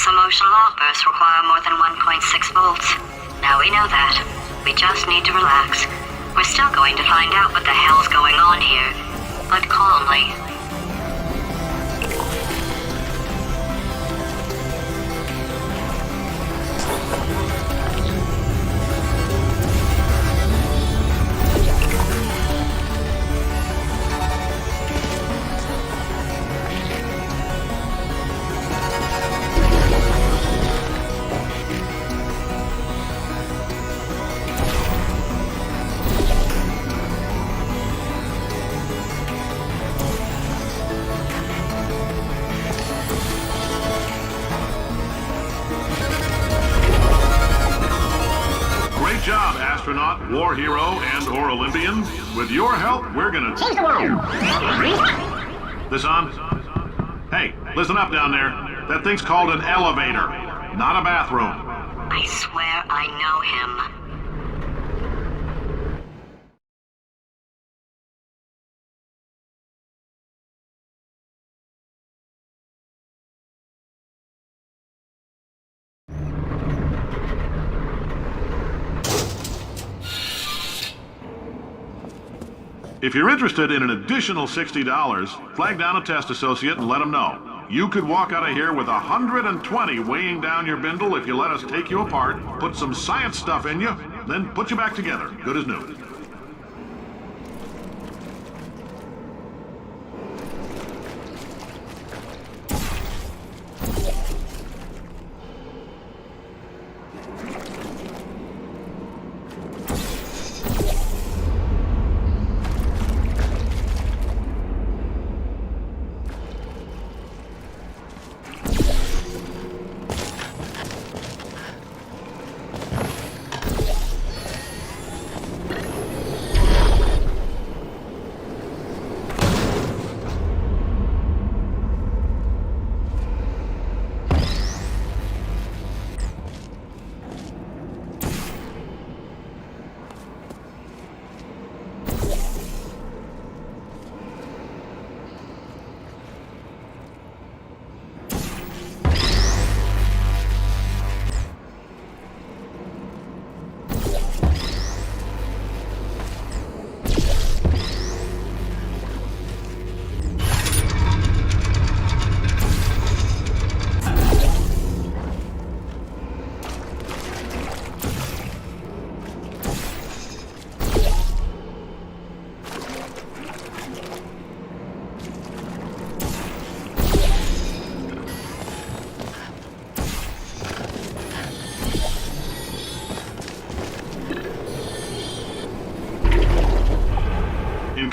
Emotional outbursts require more than 1.6 volts. Now we know that. We just need to relax. We're still going to find out what the hell's going on here, but calmly. Astronaut, war hero, and/or Olympian. With your help, we're gonna change the world. This on? Hey, listen up down there. That thing's called an elevator, not a bathroom. I swear I know him. If you're interested in an additional $60, flag down a test associate and let them know. You could walk out of here with 120 weighing down your bindle if you let us take you apart, put some science stuff in you, then put you back together, good as new.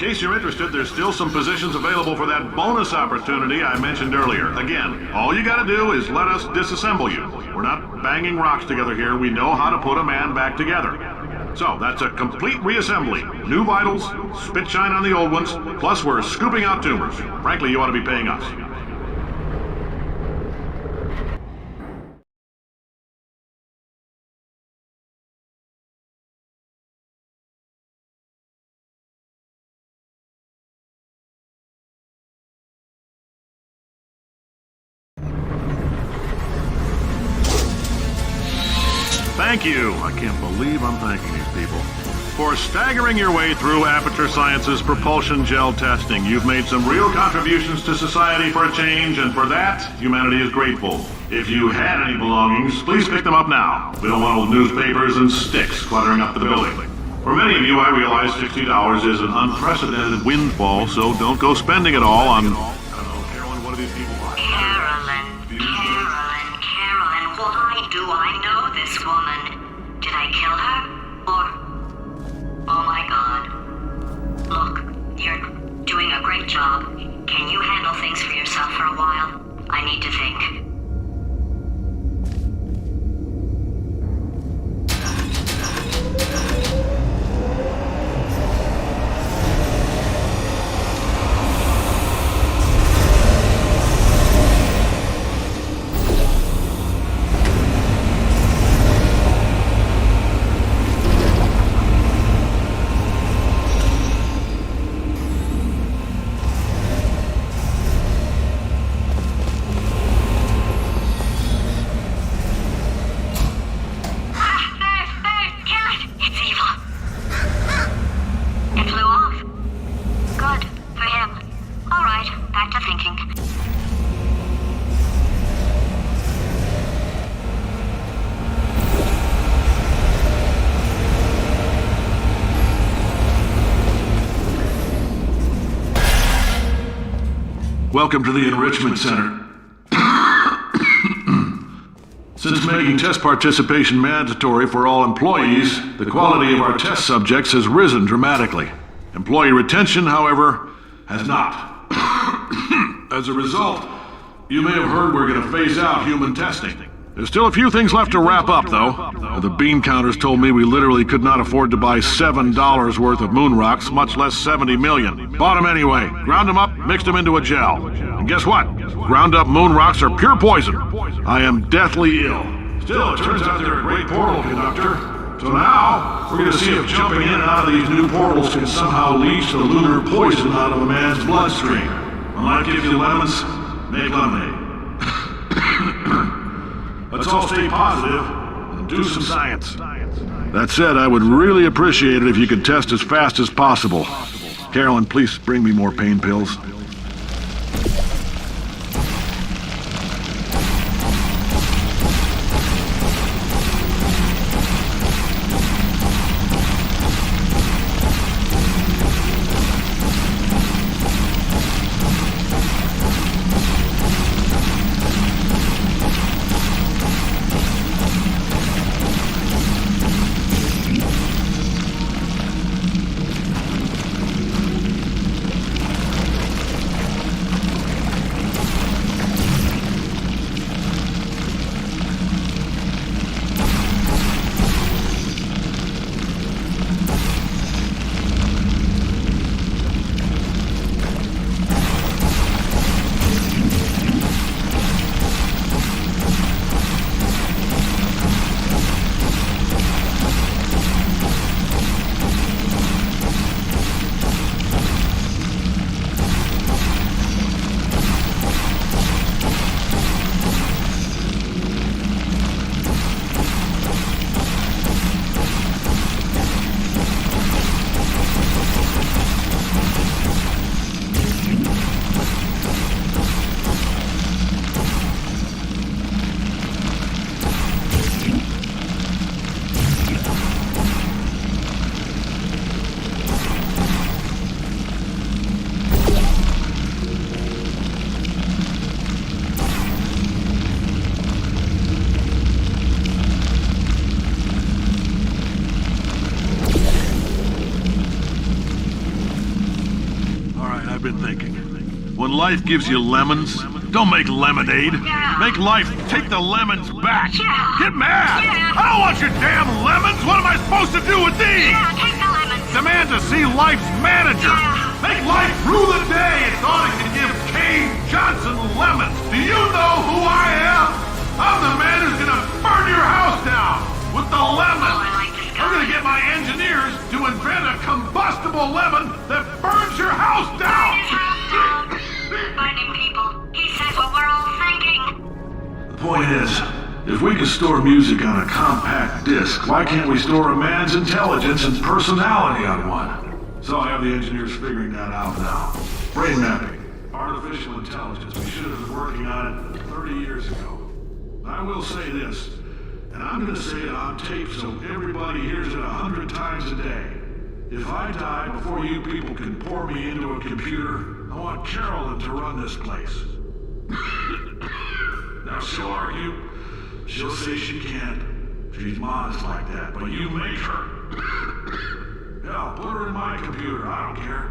case you're interested, there's still some positions available for that bonus opportunity I mentioned earlier. Again, all you gotta do is let us disassemble you. We're not banging rocks together here. We know how to put a man back together. So, that's a complete reassembly. New vitals, spit shine on the old ones, plus we're scooping out tumors. Frankly, you ought to be paying us. Thank you. I can't believe I'm thanking these people. For staggering your way through Aperture Science's propulsion gel testing, you've made some real contributions to society for a change, and for that, humanity is grateful. If you had any belongings, please pick them up now. We don't want old newspapers and sticks cluttering up the building. For many of you, I realize $60 is an unprecedented windfall, so don't go spending it all on... I don't know, Carolyn, what are these people like? Carolyn, why do I know this woman? Did I kill her? Or... Oh my god. Look, you're doing a great job. Can you handle things for yourself for a while? I need to think. Welcome to the Enrichment Center. Since making test participation mandatory for all employees, the quality of our test subjects has risen dramatically. Employee retention, however, has not. As a result, you may have heard we're going to phase out human testing. There's still a few things left to wrap up, though. The bean counters told me we literally could not afford to buy $7 worth of moon rocks, much less 70 million. Bought them anyway, ground them up, mixed them into a gel. And guess what? Ground up moon rocks are pure poison. I am deathly ill. Still, it turns out they're a great portal conductor. So now, we're going to see if jumping in and out of these new portals can somehow leach the lunar poison out of a man's bloodstream. When life gives you lemons, make lemonade. Let's all stay positive and do some science. That said, I would really appreciate it if you could test as fast as possible. Carolyn, please bring me more pain pills. life gives you lemons? Don't make lemonade. Make life take the lemons back. Get mad! I don't want your damn lemons! What am I supposed to do with these? Take the lemons. Demand to see life's manager. Make life rule the day and thought it could give Kane Johnson lemons. Do you know who I am? I'm the man who's gonna burn your house down with the lemon. I'm gonna get my engineers to invent a combustible lemon that burns your house down. Burning people. He says what we're all thinking. The point is, if we can store music on a compact disc, why can't we store a man's intelligence and personality on one? So I have the engineers figuring that out now. Brain mapping. Artificial intelligence. We should have been working on it 30 years ago. I will say this, and I'm gonna say it on tape so everybody hears it 100 times a day. If I die before you people can pour me into a computer, I want Carolyn to run this place. Now she'll argue. She'll say she can't. She's modest like that, but you make her. Yeah, put her in my computer, I don't care.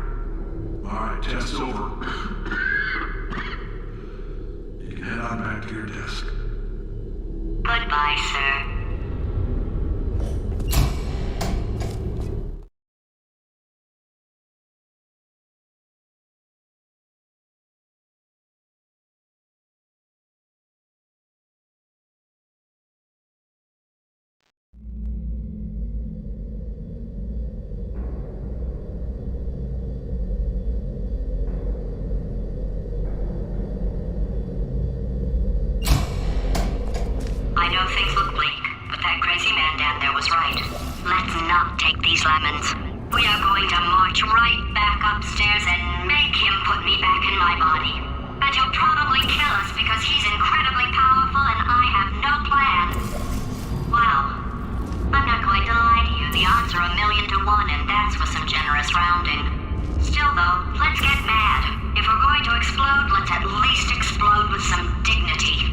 Alright, test's over. You can head on back to your desk. Goodbye, sir. I know things look bleak, but that crazy man down there was right. Let's not take these lemons. We are going to march right back upstairs and make him put me back in my body. And he'll probably kill us because he's incredibly powerful and I have no plan. Well, I'm not going to lie to you. The odds are 1,000,000 to 1, and that's with some generous rounding. Still though, let's get mad. If we're going to explode, let's at least explode with some dignity.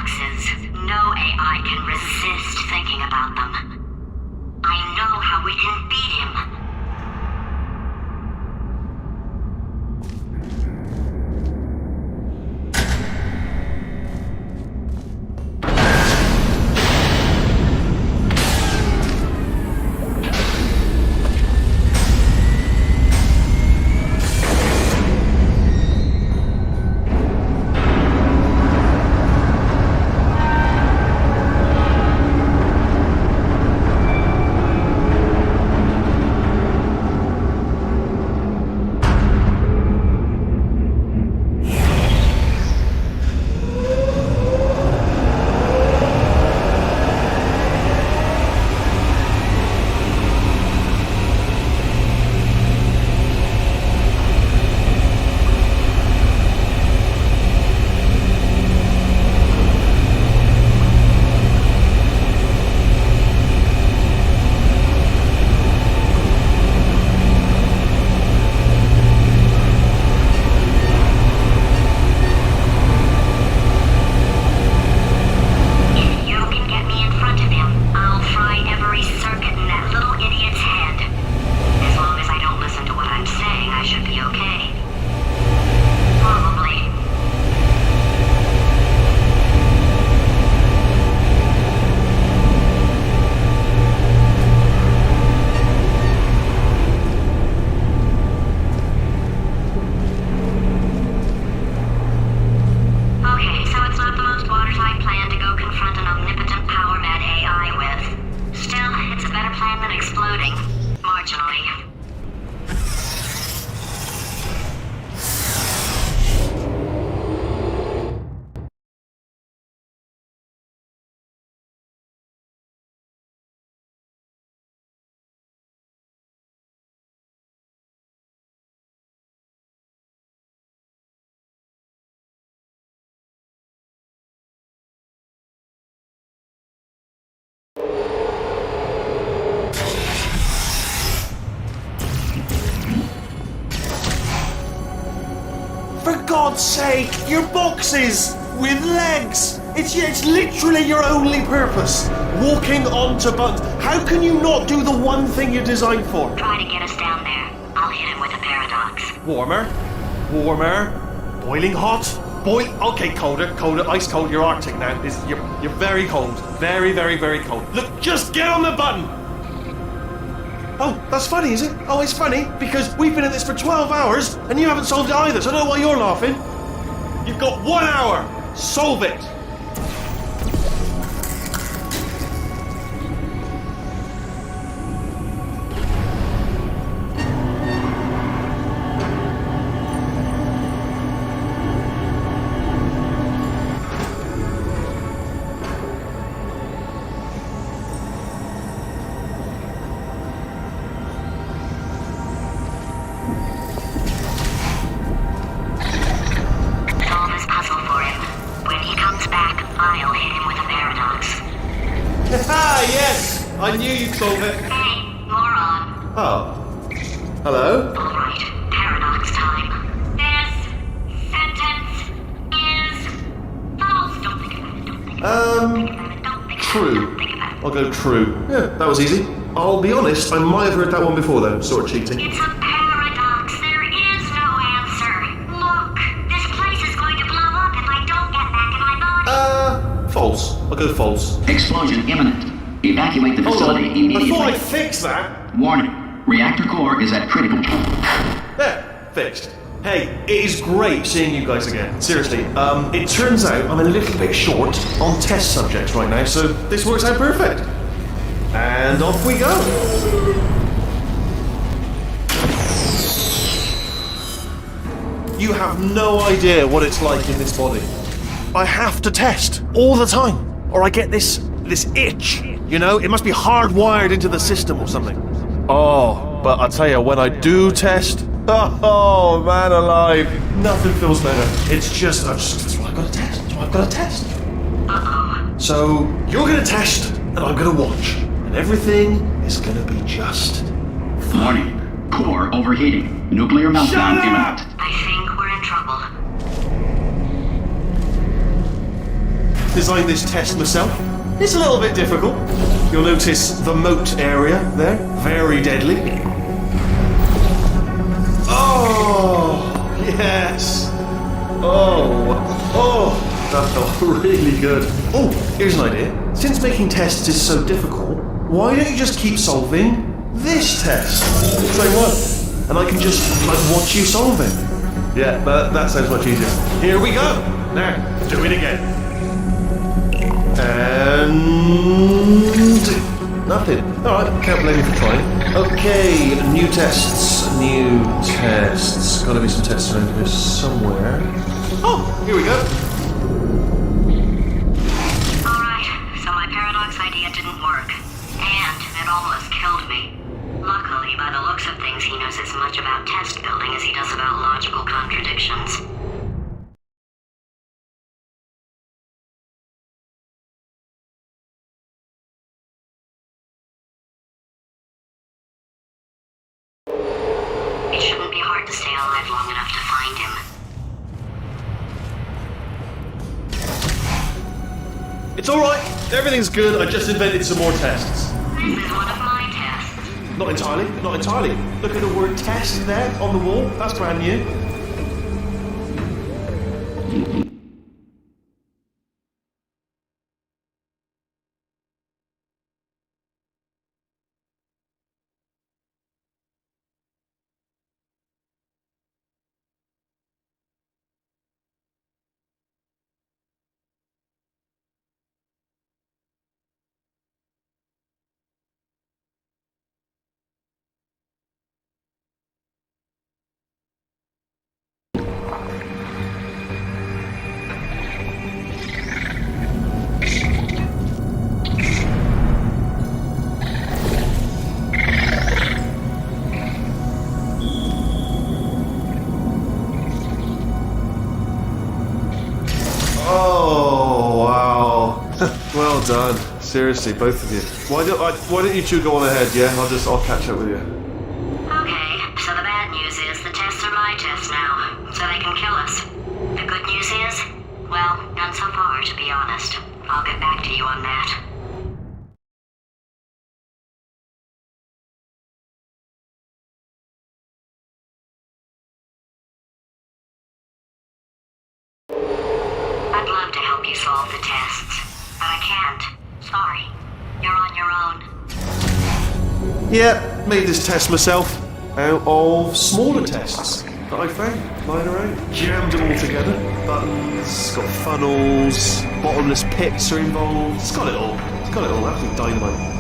paradoxes. No AI can resist thinking about them. I know how we can beat him. For God's sake, your boxes with legs. It's literally your only purpose. Walking onto buttons. How can you not do the one thing you're designed for? Try to get us down there. I'll hit him with a paradox. Warmer, boiling hot, okay, colder, ice cold. You're Arctic now. You're very cold, very, very, very cold. Look, just get on the button. Oh, that's funny, is it? Oh, it's funny because we've been at this for 12 hours and you haven't solved it either. So I don't know why you're laughing. You've got 1 hour. Solve it. Yes! I knew you'd solve it. Hey, moron. Oh. Hello? Alright, paradox time. This sentence is false. Don't think about it. Don't think about it. Don't think True. Don't think about it. I'll go true. Yeah, that was easy. I'll be honest, I might have heard that one before though, sort of cheating. It's a paradox. There is no answer. Look, this place is going to blow up if I don't get back in my body. False. I'll go false. Explosion imminent. Evacuate the facility immediately. Before I fix that... Warning. Reactor core is at critical... There. Fixed. Hey, it is great seeing you guys again. Seriously, it turns out I'm a little bit short on test subjects right now, so this works out perfect. And off we go. You have no idea what it's like in this body. I have to test all the time, or I get this itch. You know, it must be hardwired into the system or something. Oh, but I tell you, when I do test, oh man alive, nothing feels better. It's just, that's what I've got to test. That's what I've got to test. So you're gonna test, and I'm gonna watch, and everything is gonna be just fine. Warning. Core overheating. Nuclear meltdown imminent. I think we're in trouble. designed this test myself. It's a little bit difficult. You'll notice the moat area there, very deadly. Oh, yes. Oh, that felt really good. Oh, here's an idea. Since making tests is so difficult, why don't you just keep solving this test? Same one. And I can just, watch you solve it. Yeah, but that sounds much easier. Here we go. Now, do it again. And nothing. Alright, can't blame you for trying. Okay, new tests. Gotta be some tests around here somewhere. Oh, here we go. Alright, so my paradox idea didn't work. And it almost killed me. Luckily, by the looks of things, he knows as much about test building as he does about logical contradictions. It shouldn't be hard to stay alive long enough to find him. It's alright, everything's good, I just invented some more tests. This is one of my tests. Not entirely. Look at the word test there on the wall, that's brand new. Oh, wow. Well done. Seriously, both of you. Why don't you two go on ahead, yeah? I'll catch up with you. Okay, so the bad news is the tests are my tests now, so they can kill us. The good news is, well, none so far, to be honest. I'll get back to you on that. I'd love to help you solve the tests, but I can't. Sorry. You're on your own. Yeah, made this test myself out of smaller tests that I found lying around. Jammed them all together. Buttons, got funnels, bottomless pits are involved. It's got it all. Absolute dynamite.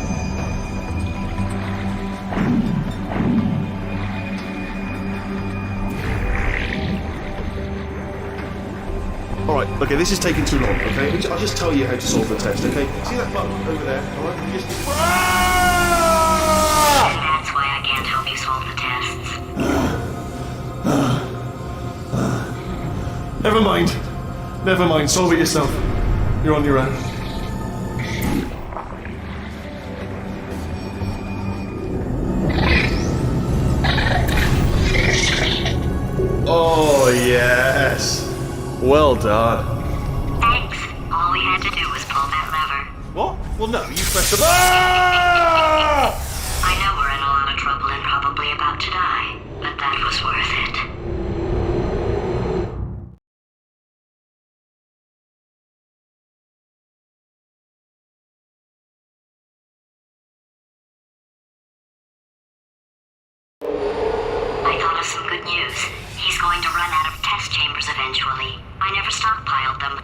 Alright, okay, this is taking too long, okay? I'll just tell you how to solve the test, okay? See that button over there, alright? You just... That's why I can't help you solve the tests. Never mind, solve it yourself. You're on your own. Oh, yes. Well done. Thanks. All we had to do was pull that lever. What? Well, no, you press the... Ah! I know we're in a lot of trouble and probably about to die, but that was worth it. I thought of some good news. He's going to run out of test chambers eventually. I never stockpiled them.